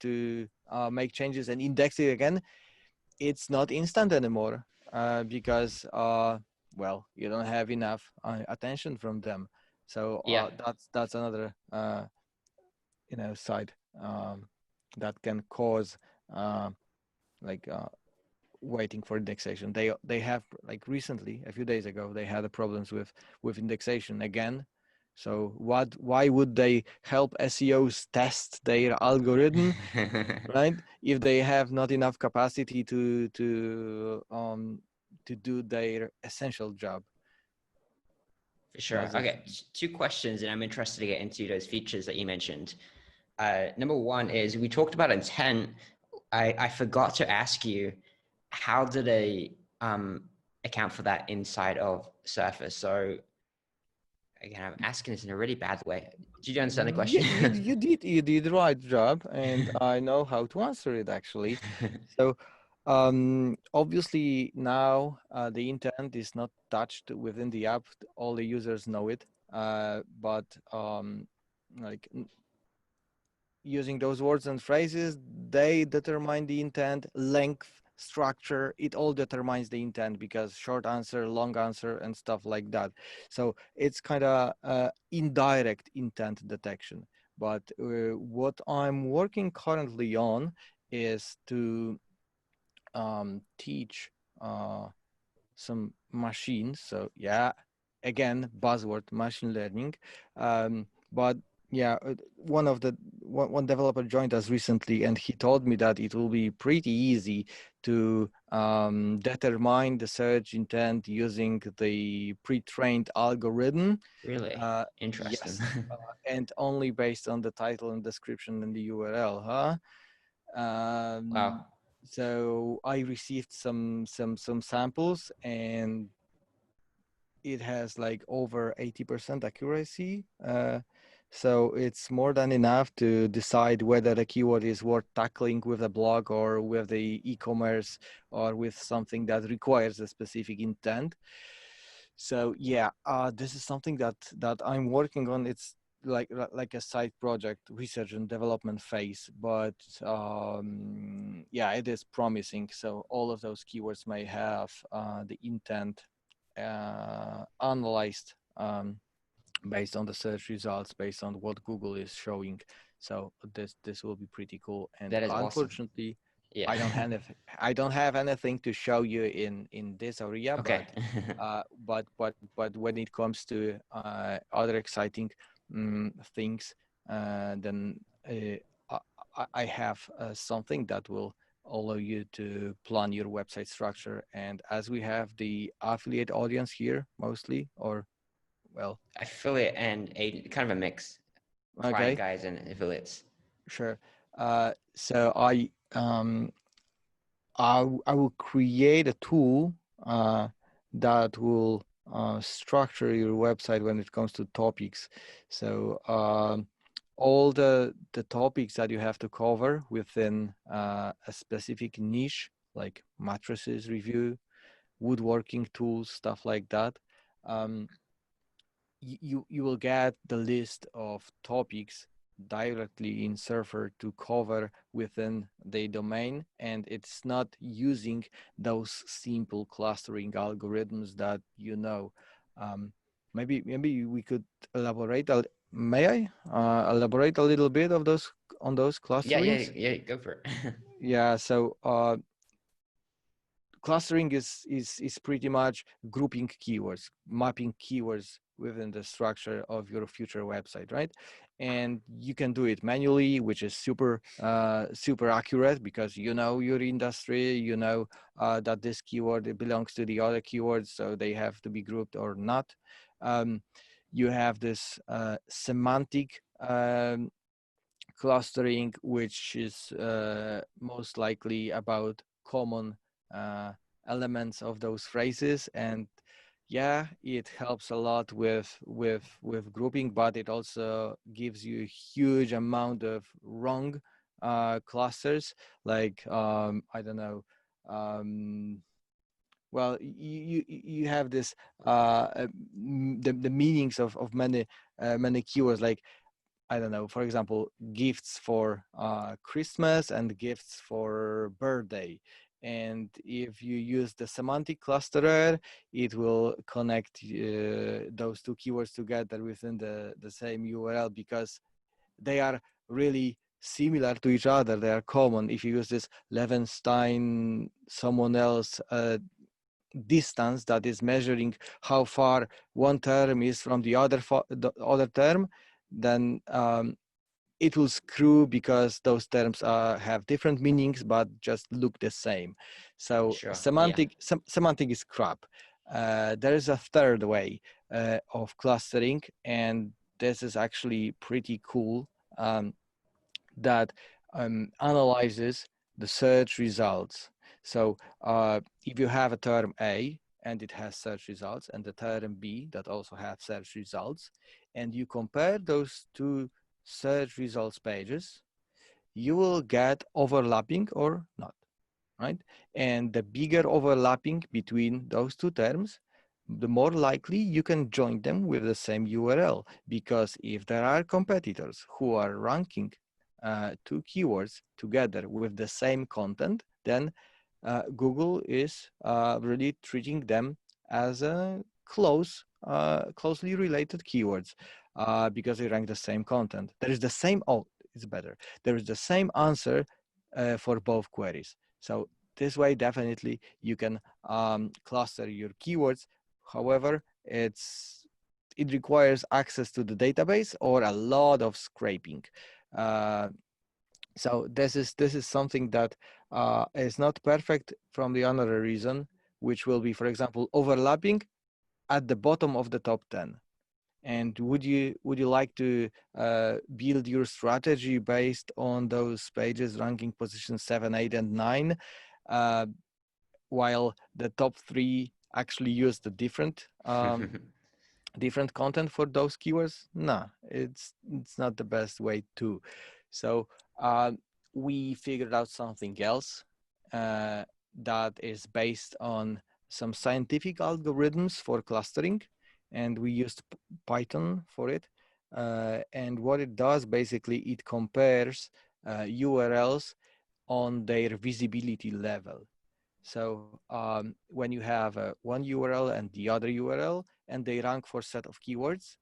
make changes and index it again. It's not instant anymore because well, you don't have enough attention from them. So Yeah, that's another side that can cause uh, like waiting for indexation. They have, like, recently, a few days ago, they had problems with indexation again. So why would they help SEOs test their algorithm, right, if they have not enough capacity to do their essential job? For sure. That's the Okay, thing. two questions, and I'm interested to get into those features that you mentioned. Number one is we talked about intent. I forgot to ask you, how do they account for that inside of Surface? So again, I'm asking this in a really bad way. Did you understand the Yeah, question? you did the right job, and I know how to answer it, actually. So obviously now the intent is not touched within the app. All the users know it, but like using those words and phrases, they determine the intent, length, structure. It all determines the intent, because short answer, long answer, and stuff like that. So it's kind of indirect intent detection. But what I'm working currently on is to teach some machines. So yeah, again, buzzword, machine learning. But yeah, one developer joined us recently, and he told me that it will be pretty easy to determine the search intent using the pre-trained algorithm. Really interesting. Yes, and only based on the title and description and the URL, huh? Wow. So I received some samples, and it has like over 80% accuracy. So it's more than enough to decide whether the keyword is worth tackling with a blog or with the e-commerce or with something that requires a specific intent. So yeah, this is something that I'm working on. It's like a side project, research and development phase, but yeah, it is promising. So all of those keywords may have the intent analyzed based on the search results, based on what Google is showing. So this will be pretty cool. And That is awesome. unfortunately, Yeah. I don't have anything to show you in this area, Okay. but when it comes to other exciting things, then I have something that will allow you to plan your website structure. And as we have the affiliate audience here mostly, or well, Affiliate and a kind of a mix, client okay, guys and affiliates. sure. So I will create a tool that will structure your website when it comes to topics. So all the topics that you have to cover within a specific niche, like mattresses review, woodworking tools, stuff like that. Um, you will get the list of topics directly in Surfer to cover within the domain, and it's not using those simple clustering algorithms that um, maybe we could elaborate may I elaborate a little bit of those on those Yeah, yeah, clusterings? yeah. Go for it. Yeah, so clustering is pretty much grouping keywords, mapping keywords within the structure of your future website, right? And you can do it manually, which is super accurate, because you know your industry, that this keyword belongs to the other keywords, so they have to be grouped or not. um, you have this semantic clustering, which is most likely about common uh, elements of those phrases. And yeah, it helps a lot with grouping, but it also gives you a huge amount of wrong clusters, like I don't know, um, well, you have this the meanings of many keywords, like I don't know, for example, gifts for Christmas and gifts for birthday. And if you use the semantic clusterer, it will connect those two keywords together within the same URL, because they are really similar to each other. They are common. If you use this Levenstein, someone else distance that is measuring how far one term is from the other term, then it will screw because those terms have different meanings but just look the same. So Sure. semantic is crap. There is a third way of clustering, and this is actually pretty cool, that analyzes the search results. So if you have a term A and it has search results, and the term B that also have search results, and you compare those two search results pages, you will get overlapping or not, right? And the bigger overlapping between those two terms, the more likely you can join them with the same URL. Because if there are competitors who are ranking two keywords together with the same content, then Google is really treating them as a closely related keywords because they rank the same content. There is the same, it's better. There is the same answer for both queries. So this way, definitely you can cluster your keywords. However, it requires access to the database or a lot of scraping. So this is something that is not perfect from the another reason, which will be, for example, overlapping at the bottom of the top 10. And would you like to build your strategy based on those pages ranking position 7, 8, and 9, while the top 3 actually use the different different content for those keywords? No, it's not the best way to. So we figured out something else that is based on some scientific algorithms for clustering, and we used Python for it. And what it does, basically, it compares URLs on their visibility level. So when you have one URL and the other URL, and they rank for a set of keywords,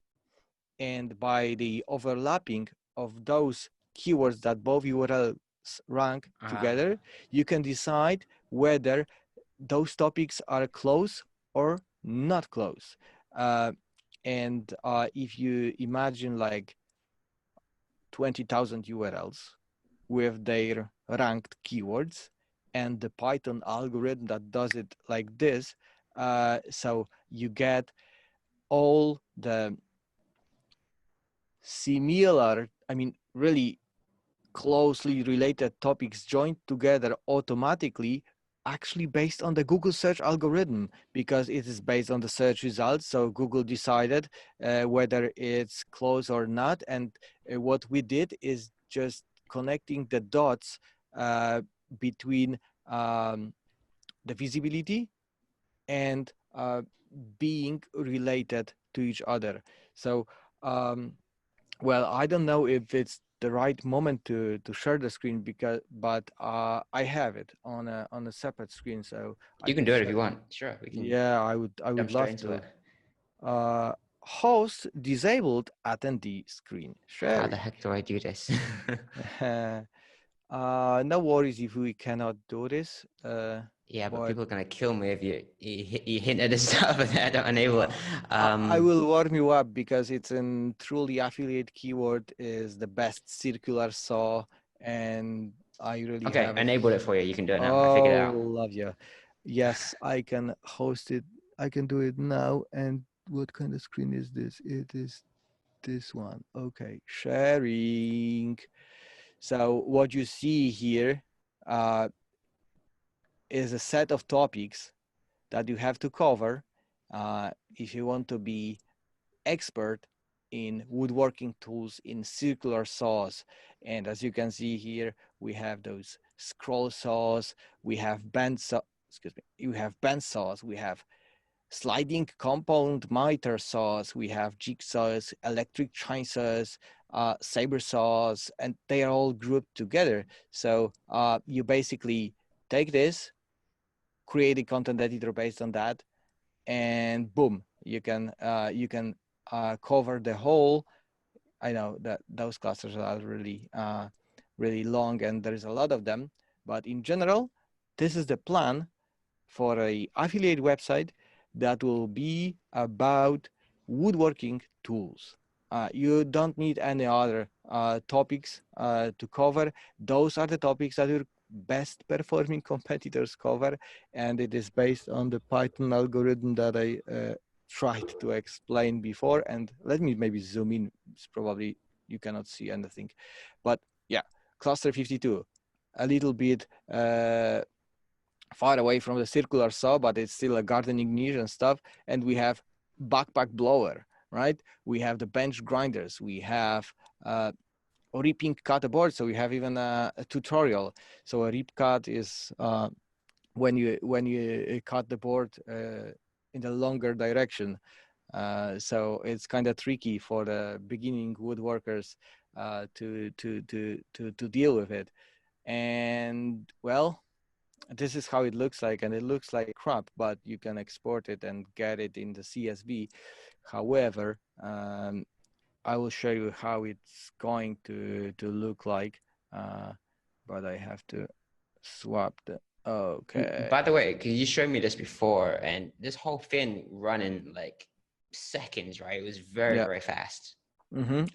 and by the overlapping of those keywords that both URLs rank together, you can decide whether those topics are close or not close. And if you imagine like 20,000 URLs with their ranked keywords, and the Python algorithm that does it like this, so you get all the similar, really closely related topics joined together automatically, actually based on the Google search algorithm, because it is based on the search results. So Google decided whether it's close or not. And what we did is just connecting the dots between the visibility and being related to each other. So, well, I don't know if it's the right moment to share the screen, but I have it on a separate screen, so I You can can do it if share. you want. Sure, we can. Yeah, I would jump straight love into to. it. Host disabled attendee screen How the sharing. heck do I do this? No worries if we cannot do this. Yeah, but But people are gonna kill me if you hint at this stuff and I don't enable it. I will warm you up, because it's a truly affiliate keyword is the best circular saw, and I really Okay, have I a enabled it for you. You can do it now. I figured it out. love you. Yes, I can host it. I can do it now. And what kind of screen is this? It is this one. Okay, sharing. So what you see here is a set of topics that you have to cover if you want to be expert in woodworking tools, in circular saws. And as you can see here, we have those scroll saws, we have band saw, you have band saws, we have sliding compound miter saws, we have jigsaws, electric chainsaws, saber saws, and they are all grouped together. So you basically take this, create a content editor based on that, and boom, you can cover the whole. I know that those clusters are really really long and there is a lot of them. But in general, this is the plan for a affiliate website that will be about woodworking tools. You don't need any other topics to cover. Those are the topics that your best performing competitors cover, and it is based on the Python algorithm that I tried to explain before. And let me maybe zoom in. It's probably you cannot see anything, but yeah, cluster 52, a little bit far away from the circular saw, but it's still a gardening niche and stuff. And we have backpack blower, right? We have the bench grinders. We have ripping cut a board. So we have even a tutorial. So a rip cut is when you cut the board in the longer direction. So it's kind of tricky for the beginning woodworkers to deal with it. And well, this is how it looks like, and it looks like crap, but you can export it and get it in the CSV. However, I will show you how it's going to look like, but I have to swap the, okay. By the way, because you showed me this before, and this whole thing run in like seconds, right? It was very, Yeah. very fast.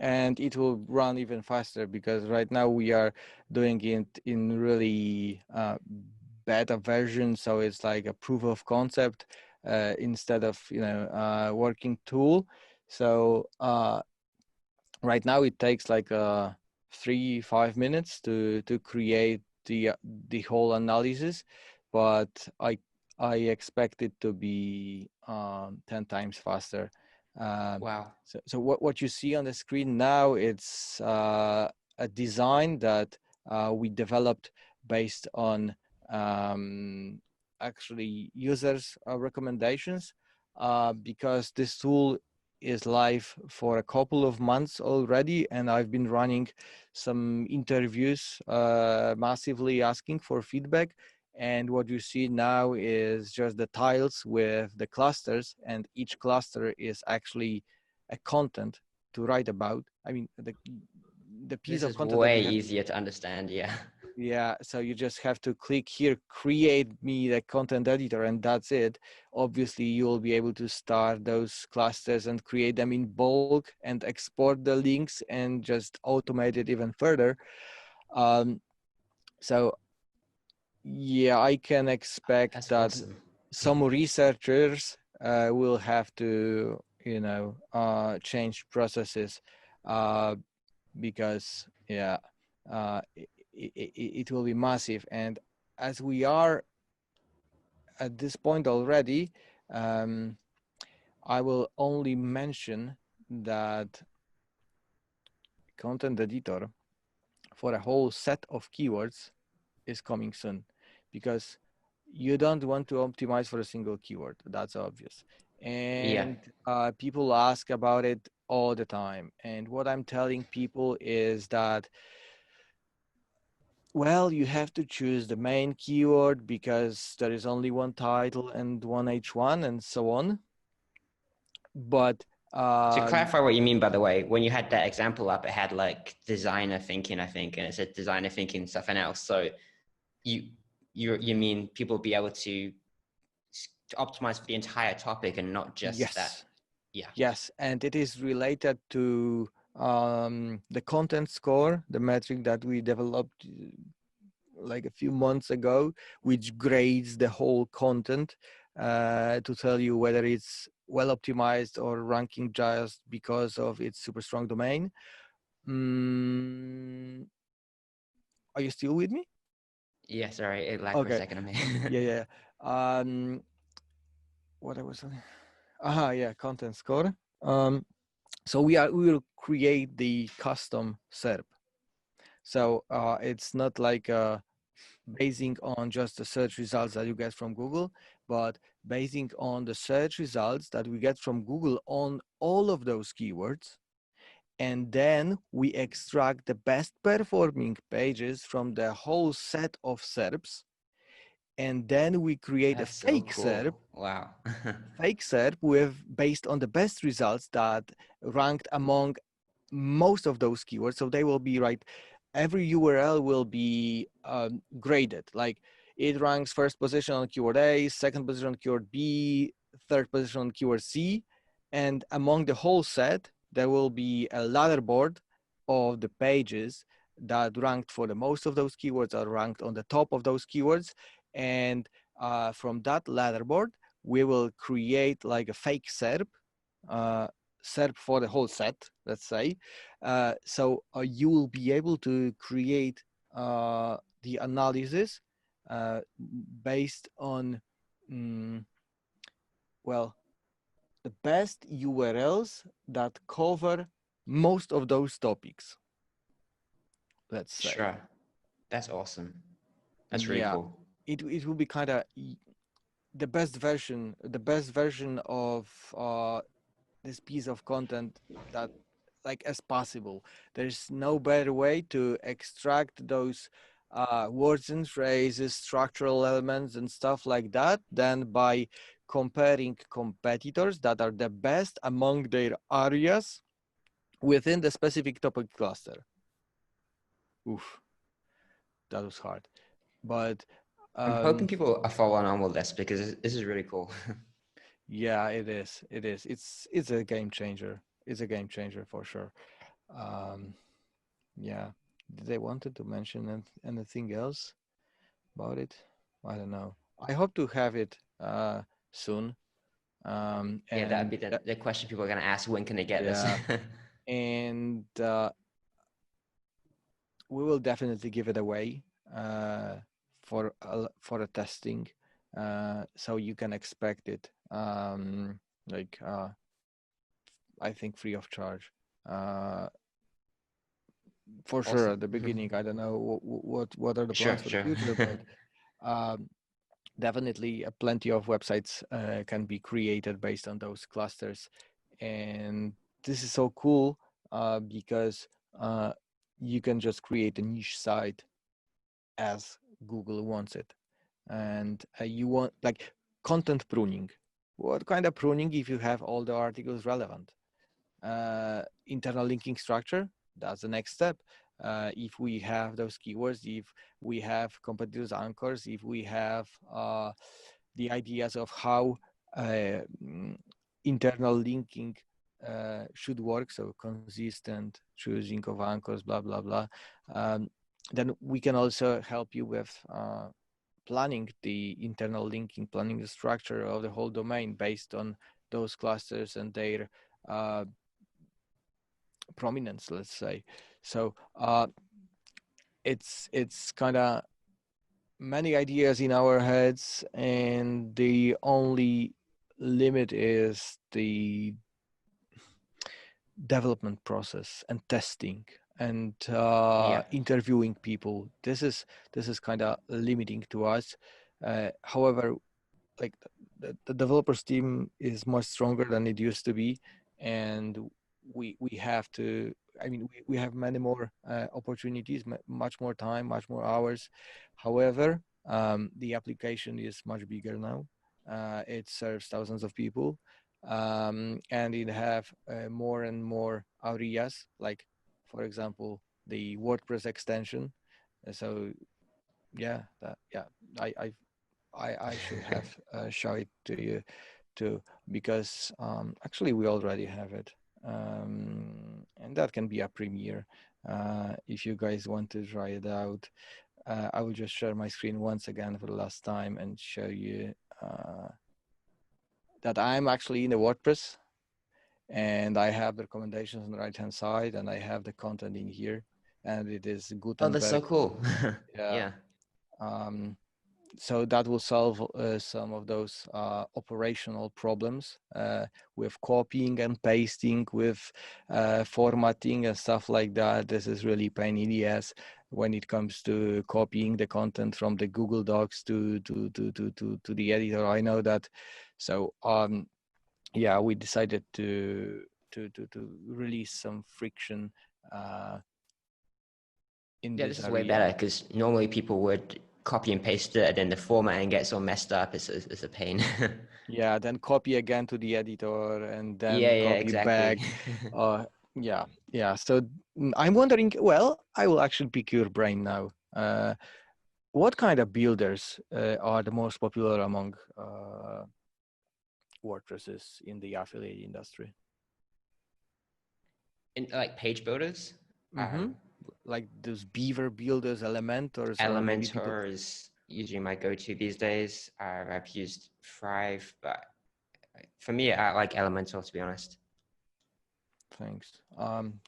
And it will run even faster because right now we are doing it in really beta version, so it's like a proof of concept instead of working tool. So right now it takes like 3-5 minutes to create the whole analysis, but I expect it to be 10 times faster. Wow. So what you see on the screen now, it's a design that we developed based on actually users' recommendations, because this tool is live for a couple of months already, and I've been running some interviews massively asking for feedback. And what you see now is just the tiles with the clusters, and each cluster is actually a content to write about. I mean, the piece This of is content that way you have. easier to understand. Yeah. Yeah, so you just have to click here, create me the content editor, and that's it. Obviously, you will be able to start those clusters and create them in bulk and export the links and just automate it even further. So yeah, I can expect That's that awesome. some researchers will have to, change processes because, yeah, it will be massive. And as we are at this point already, I will only mention that content editor for a whole set of keywords is coming soon, because you don't want to optimize for a single keyword. That's obvious. And people ask about it all the time. And what I'm telling people is that, well, you have to choose the main keyword because there is only one title and one H1 and so on. But To clarify what you mean, by the way, when you had that example up, it had like designer thinking, I think, and it said designer thinking something else. So you mean people be able to optimize for the entire topic and not just that? yes, Yeah. yes, and it is related to the content score, the metric that we developed like a few months ago, which grades the whole content to tell you whether it's well optimized or ranking just because of its super strong domain. Are you still with me? Yeah, sorry, it lagged for a Okay. second on me. Yeah. What I was saying? Yeah, content score. So we will create the custom SERP. So it's not like basing on just the search results that you get from Google, but basing on the search results that we get from Google on all of those keywords. And then we extract the best performing pages from the whole set of SERPs. And then we create a That's so fake SERP, cool. Wow. with based on the best results that ranked among most of those keywords. So they will be right every URL will be graded. Like it ranks first position on keyword A, second position on keyword B, third position on keyword C. And among the whole set, there will be a ladder board of the pages that ranked for the most of those keywords, are ranked on the top of those keywords. And from that ladder board, we will create like a fake SERP, SERP for the whole set, let's say. So you will be able to create the analysis based on, well, the best URLs that cover most of those topics, let's say. Sure. That's awesome. That's really cool. It will be kind of the best version of this piece of content that like as possible. There's no better way to extract those words and phrases, structural elements and stuff like that than by comparing competitors that are the best among their areas within the specific topic cluster. Oof, that was hard. But I'm hoping people are following on with this because this is really cool. yeah, it is. It's a game changer. It's a game changer for sure. Yeah. Did they wanted to mention anything else about it? I don't know. I hope to have it soon. Yeah, that would be the question people are going to ask. When can they get this? And we will definitely give it away for a testing, so you can expect it. I think free of charge. For awesome. Sure, at the beginning, I don't know what are the plans for the future, but definitely plenty of websites can be created based on those clusters. And this is so cool because you can just create a niche site as Google wants it. And you want like content pruning. What kind of pruning if you have all the articles relevant? Internal linking structure, that's the next step. If we have those keywords, if we have competitors anchors, if we have the ideas of how internal linking should work, so consistent choosing of anchors, blah, blah, blah, then we can also help you with planning the internal linking, planning the structure of the whole domain based on those clusters and their prominence, let's say. So it's kind of many ideas in our heads, and the only limit is the development process and testing and interviewing people. This is kind of limiting to us. However, like the developers team is much stronger than it used to be, and we have to, I mean, we have many more opportunities, much more time, much more hours. However, the application is much bigger now. It serves thousands of people, and it have more and more areas, like, for example, the WordPress extension. So yeah, I should have show it to you too, because actually we already have it, and that can be a premiere if you guys want to try it out. I will just share my screen once again for the last time and show you that I'm actually in the WordPress, and I have the recommendations on the right hand side, and I have the content in here, and it is Gutenberg. Oh, that's so cool. Yeah. So that will solve some of those operational problems with copying and pasting, with formatting and stuff like that. This is really pain in the ass when it comes to copying the content from the Google Docs to the editor. I know that. So yeah, we decided to release some friction in this is area. way better, because normally people would copy and paste it, and then the formatting gets all messed up. It's a pain. Yeah, then copy again to the editor, and then copy exactly. back. Yeah. So I'm wondering, well, I will actually pick your brain now. What kind of builders are the most popular among WordPresses in the affiliate industry? In like page builders, Mm-hmm. Like those beaver builders, Elementors, or maybe people. Elementor is usually my go-to these days. I've used Thrive, but for me, I like Elementor, to be honest. Thanks.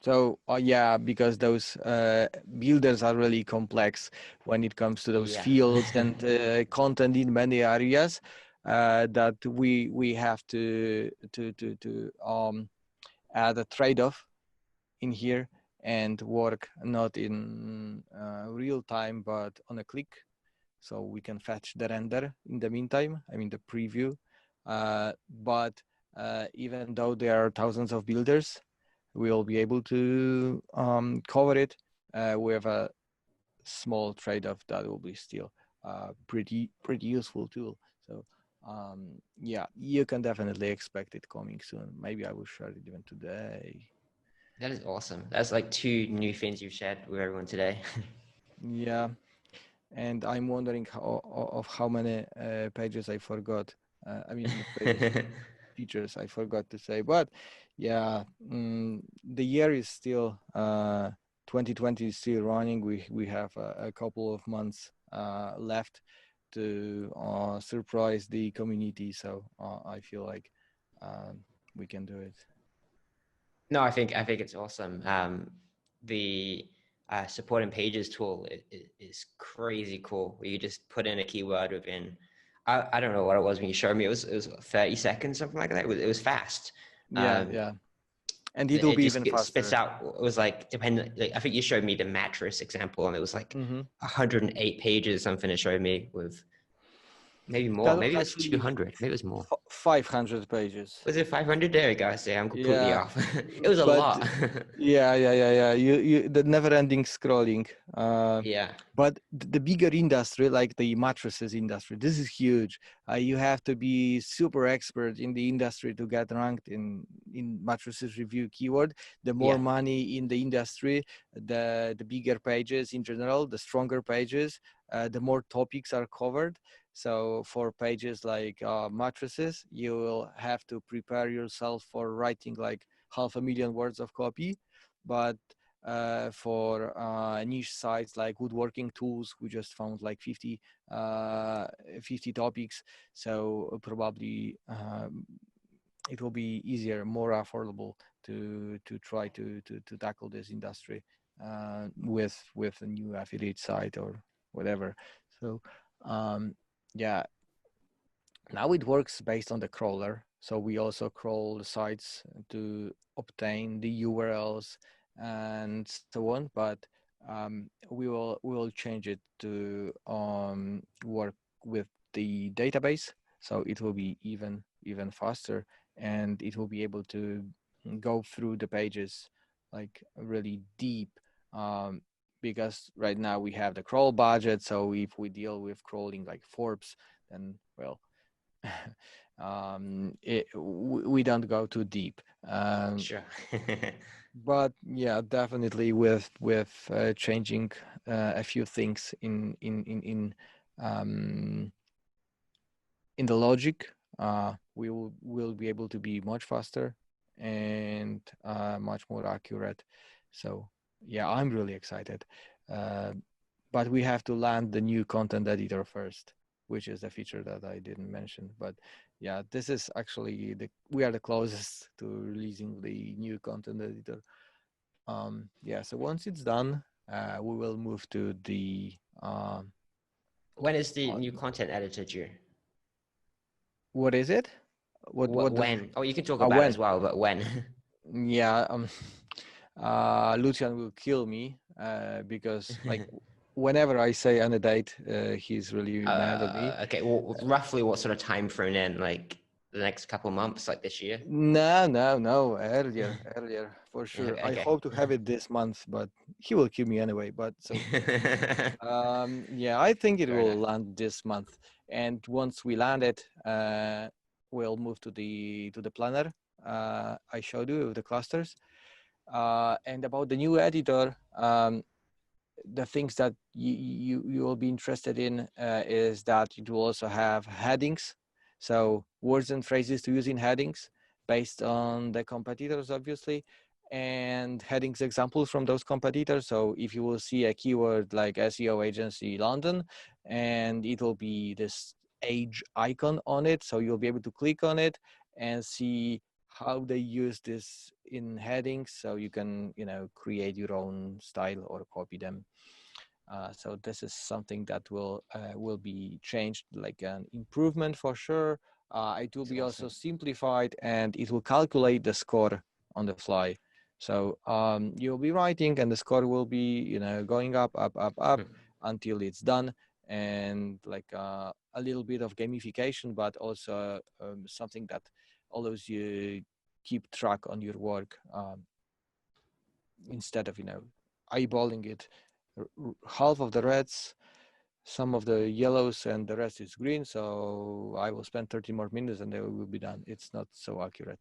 So yeah, because those builders are really complex when it comes to those Yeah. fields and content in many areas that we have to add a trade-off in here and work not in real time but on a click, so we can fetch the render in the meantime, I mean the preview. But even though there are thousands of builders, we'll be able to cover it with a small trade-off that will be still pretty useful tool. So yeah, you can definitely expect it coming soon. Maybe I will share it even today. That is awesome. That's like two new things you've shared with everyone today. Yeah, and I'm wondering how many pages I forgot. I mean, not pages, features I forgot to say. But yeah, the year is still 2020 is still running. We have a couple of months left to surprise the community. So I feel like we can do it. No, I think it's awesome. The supporting pages tool is crazy cool. Where you just put in a keyword within, I don't know what it was when you showed me. It was 30 seconds, something like that. It was fast. Yeah, Um, yeah, and it will it be just even spits faster. out. It was like dependent. Like, I think you showed me the mattress example, and it was like Mm-hmm. 108 pages. Something it showed me with maybe more. That was Maybe it was actually 200. Maybe it was more. 500 pages. Was it 500? There we go. See, I'm completely Yeah, off. It was a but lot. yeah. You the never-ending scrolling. Yeah. But the bigger industry, like the mattresses industry, this is huge. You have to be super expert in the industry to get ranked in mattresses review keyword. The more Yeah. money in the industry, the bigger pages in general, the stronger pages, the more topics are covered. So for pages like mattresses, you will have to prepare yourself for writing like 500,000 words of copy. But for niche sites like woodworking tools, we just found like 50 topics. So probably it will be easier, more affordable to try to tackle this industry with a new affiliate site or whatever. So yeah, now it works based on the crawler. So we also crawl the sites to obtain the URLs and so on. But we will change it to work with the database. So it will be even faster, and it will be able to go through the pages like really deep. Because right now we have the crawl budget. So if we deal with crawling like Forbes, then well, we don't go too deep. Sure. But yeah, definitely with changing a few things um, in the logic, we will be able to be much faster and much more accurate. So yeah, I'm really excited. Uh, but we have to land the new content editor first, which is a feature that I didn't mention. But yeah, this is actually we are the closest to releasing the new content editor. Yeah, so once it's done, we will move to the When is the uh, new content editor due? what is it? What does When? Oh, you can talk about it as when? well, but when? Yeah, Lucian will kill me because like whenever I say on a date, he's really mad at me. Okay, well, roughly what sort of time frame then? Like the next couple months, like this year? No, earlier for sure. I Okay. hope to have it this month, but he will kill me anyway. But so yeah, I think it Fair will enough. land this month, and once we land it, we'll move to the planner I showed you with the clusters. And about the new editor, the things that you will be interested in is that it will also have headings, so words and phrases to use in headings based on the competitors, obviously, and headings examples from those competitors. So if you will see a keyword like SEO agency London, and it will be this age icon on it, so you'll be able to click on it and see how they use this in headings, so you can create your own style or copy them. So this is something that will be changed, like an improvement for sure. It will That's be also awesome. simplified, and it will calculate the score on the fly. So you'll be writing, and the score will be going up, up, up, up until it's done. And like a little bit of gamification, but also something that allows you keep track on your work, instead of eyeballing it. Half of the reds, some of the yellows, and the rest is green. So I will spend 30 more minutes and they will be done. It's not so accurate.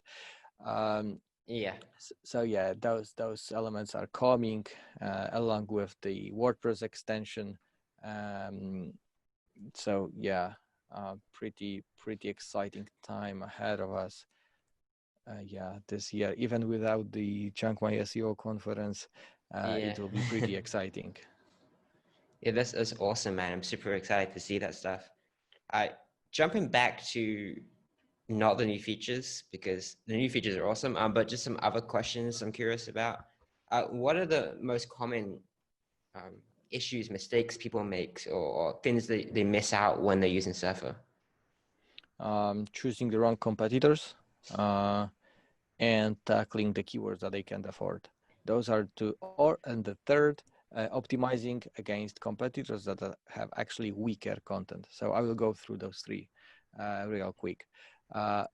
Yeah. So yeah, those elements are coming along with the WordPress extension. So yeah, pretty exciting time ahead of us. Yeah, this year, even without the Chunk My SEO conference, Yeah. it will be pretty exciting. Yeah, that's awesome, man. I'm super excited to see that stuff. Jumping back to not the new features, because the new features are awesome, but just some other questions I'm curious about. What are the most common um, issues, mistakes people make, or things they miss out when they're using Surfer? Choosing the wrong competitors, and tackling the keywords that they can't afford. Those are two. And the third, optimizing against competitors that have actually weaker content. So I will go through those three real quick.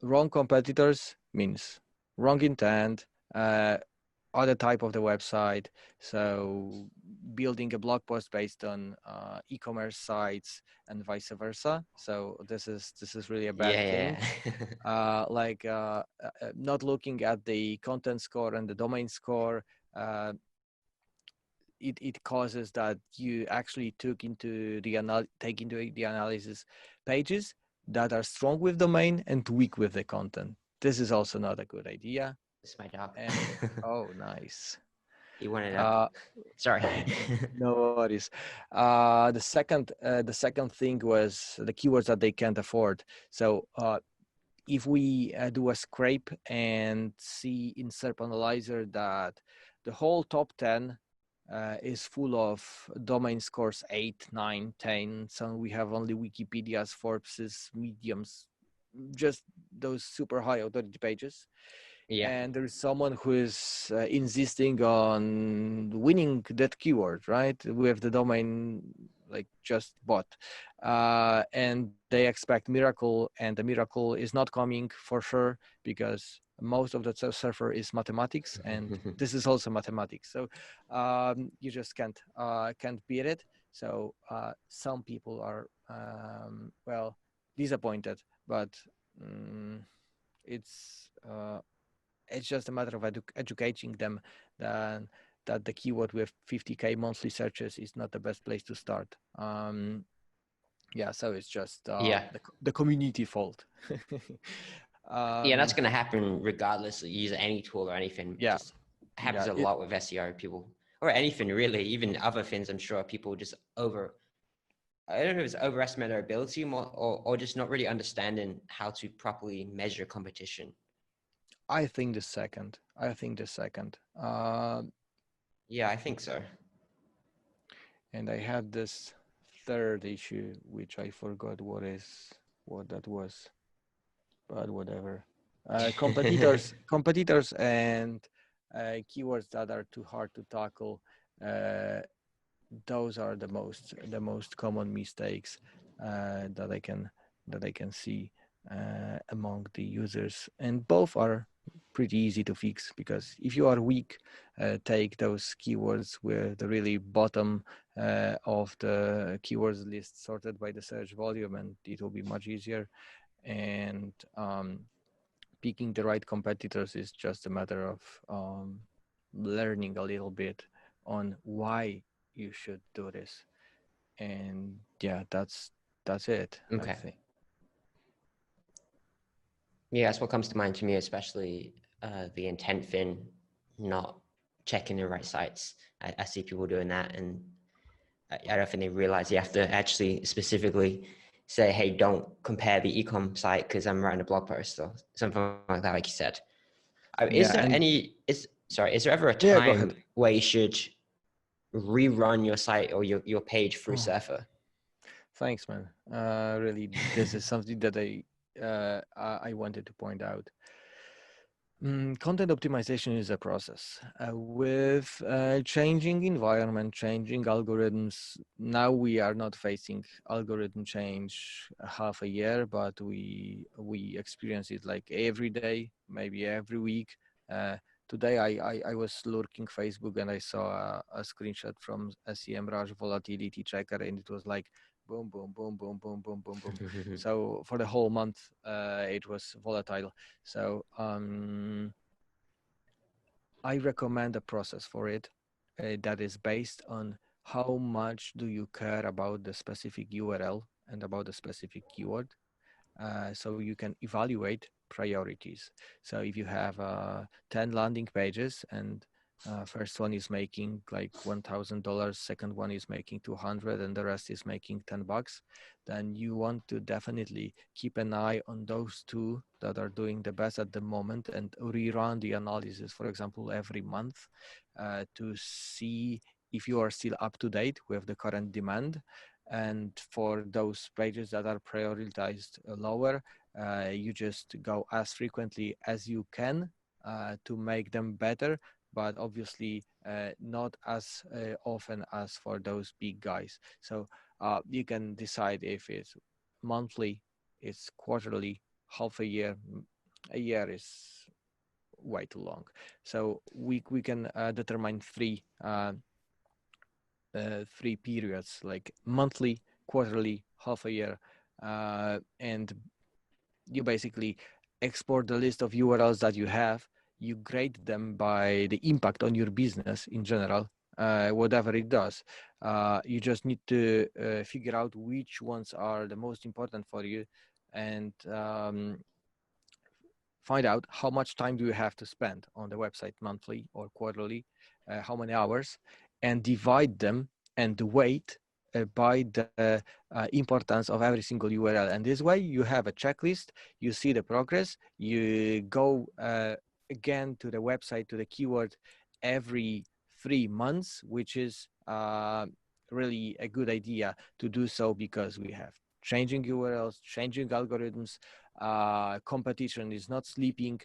Wrong competitors means wrong intent, other type of the website. So building a blog post based on e-commerce sites and vice versa. So this is really a bad thing. Yeah. Not looking at the content score and the domain score. It causes that you actually take into the analysis pages that are strong with domain and weak with the content. This is also not a good idea. It's my dog. And oh, nice. He wanted up. Uh, Sorry. no worries. The second thing was the keywords that they can't afford. So if we do a scrape and see in SERP Analyzer that the whole top 10 is full of domain scores 8, 9, 10. So we have only Wikipedia's, Forbes's, Medium's, just those super high authority pages. Yeah. And there is someone who is insisting on winning that keyword, right? With the domain like just bought. And they expect miracle, and the miracle is not coming for sure, because most of the surfer is mathematics, and this is also mathematics. So you just can't beat it. So some people are well, disappointed, but it's just a matter of educating them that the keyword with 50K monthly searches is not the best place to start. Yeah, so it's just Yeah. the community fault. Yeah, that's going to happen regardless of use any tool or anything. Yeah, Just happens a it lot with SEO people, or anything really, even other things. I'm sure people just I don't know if it's overestimate their ability more, or just not really understanding how to properly measure competition. I think the second. Yeah, I think so. And I had this third issue, which I forgot what that was, but whatever. Competitors and keywords that are too hard to tackle. Uh, those are the most common mistakes that I can see among the users, and both are pretty easy to fix, because if you are weak, take those keywords with the really bottom of the keywords list sorted by the search volume, and it will be much easier. And picking the right competitors is just a matter of learning a little bit on why you should do this. And yeah, that's it, I Okay. think. Yeah, that's what comes to mind to me, especially the intent fin, not checking the right sites. I see people doing that, and I don't think they realize you have to actually specifically say, hey, don't compare the ecom site because I'm writing a blog post or something like that, like you said. Yeah, and Is there ever a yeah, go ahead. time where you should rerun your site or your page through Oh, Surfer? thanks, man. Really, this is something that I wanted to point out. Content optimization is a process with changing environment, changing algorithms. Now we are not facing algorithm change half a year, but we experience it like every day, maybe every week. Uh, Today I was lurking Facebook and I saw a screenshot from SEMrush volatility checker, and it was like boom, boom, boom, boom, boom, boom, boom, boom. So for the whole month, it was volatile. So I recommend a process for it that is based on how much do you care about the specific URL and about the specific keyword. So you can evaluate priorities. So if you have 10 landing pages and first one is making like $1,000, second one is making 200, and the rest is making $10, then you want to definitely keep an eye on those two that are doing the best at the moment and rerun the analysis, for example, every month to see if you are still up to date with the current demand. And for those pages that are prioritized lower, you just go as frequently as you can to make them better, but obviously not as often as for those big guys. So you can decide if it's monthly, it's quarterly, half a year. A year is way too long. So we can determine three periods, like monthly, quarterly, half a year, and you basically export the list of URLs that you have. You grade them by the impact on your business in general, whatever it does. You just need to figure out which ones are the most important for you, and find out how much time do you have to spend on the website monthly or quarterly, how many hours, and divide them and weight by the importance of every single URL. And this way you have a checklist, you see the progress, you go again to the website, to the keyword every 3 months, which is really a good idea to do so, because we have changing URLs, changing algorithms, competition is not sleeping,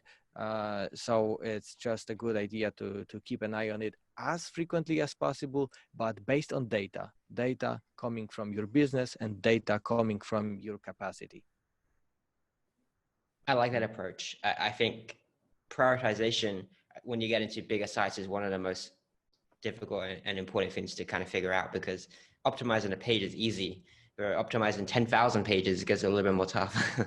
so it's just a good idea to keep an eye on it as frequently as possible, but based on data coming from your business and data coming from your capacity. I like that approach. I think prioritization, when you get into bigger sites, is one of the most difficult and important things to kind of figure out, because optimizing a page is easy, but optimizing 10,000 pages gets a little bit more tough.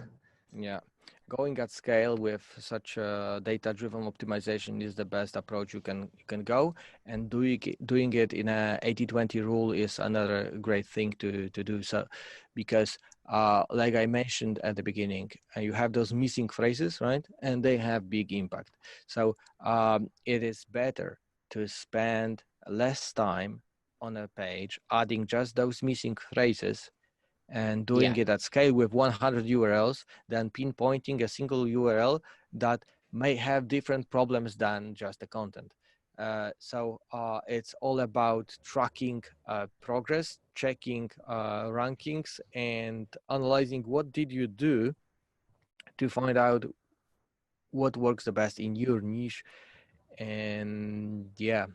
Yeah, going at scale with such data-driven optimization is the best approach you can go, and doing it in a 80-20 rule is another great thing to do so, because like I mentioned at the beginning, you have those missing phrases, right? And they have big impact. So it is better to spend less time on a page adding just those missing phrases and doing Yeah, it at scale with 100 URLs than pinpointing a single URL that may have different problems than just the content. So it's all about tracking progress, checking rankings, and analyzing what did you do to find out what works the best in your niche. And yeah,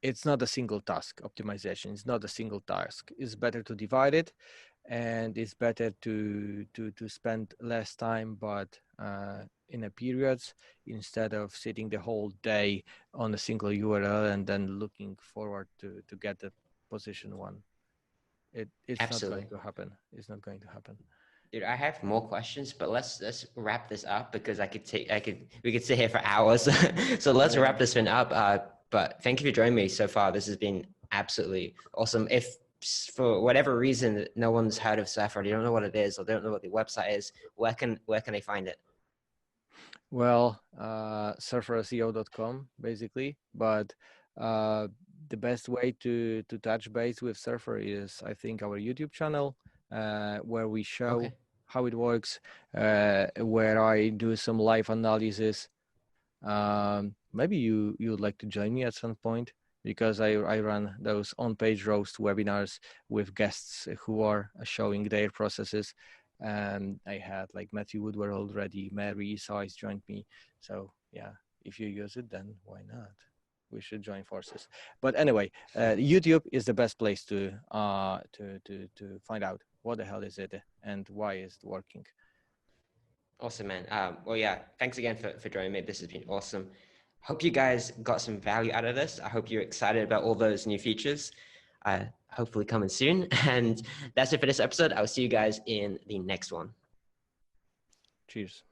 it's not a single task. Optimization is not a single task. It's better to divide it, and it's better to spend less time, but in a periods, instead of sitting the whole day on a single URL and then looking forward to get the position one. It's not going absolutely. to happen. It's not going to happen. Dude, I have more questions, but let's wrap this up because we could sit here for hours. So let's Yeah. wrap this one up. But thank you for joining me so far. This has been absolutely awesome. If for whatever reason no one's heard of Surfer, or you don't know what it is, or they don't know what the website is, where can they find it? Well, surferseo.com basically, but the best way to touch base with Surfer is, I think, our YouTube channel, where we show Okay. how it works, where I do some live analysis. Maybe you'd like to join me at some point, because I run those on-page roast webinars with guests who are showing their processes. And I had like Matthew Woodward already, Mary Size joined me. So yeah, if you use it, then why not? We should join forces. But anyway, YouTube is the best place to find out what the hell is it and why is it working. Awesome, man. Well, yeah, thanks again for joining me. This has been awesome. Hope you guys got some value out of this. I hope you're excited about all those new features. Hopefully coming soon. And that's it for this episode. I'll see you guys in the next one. Cheers.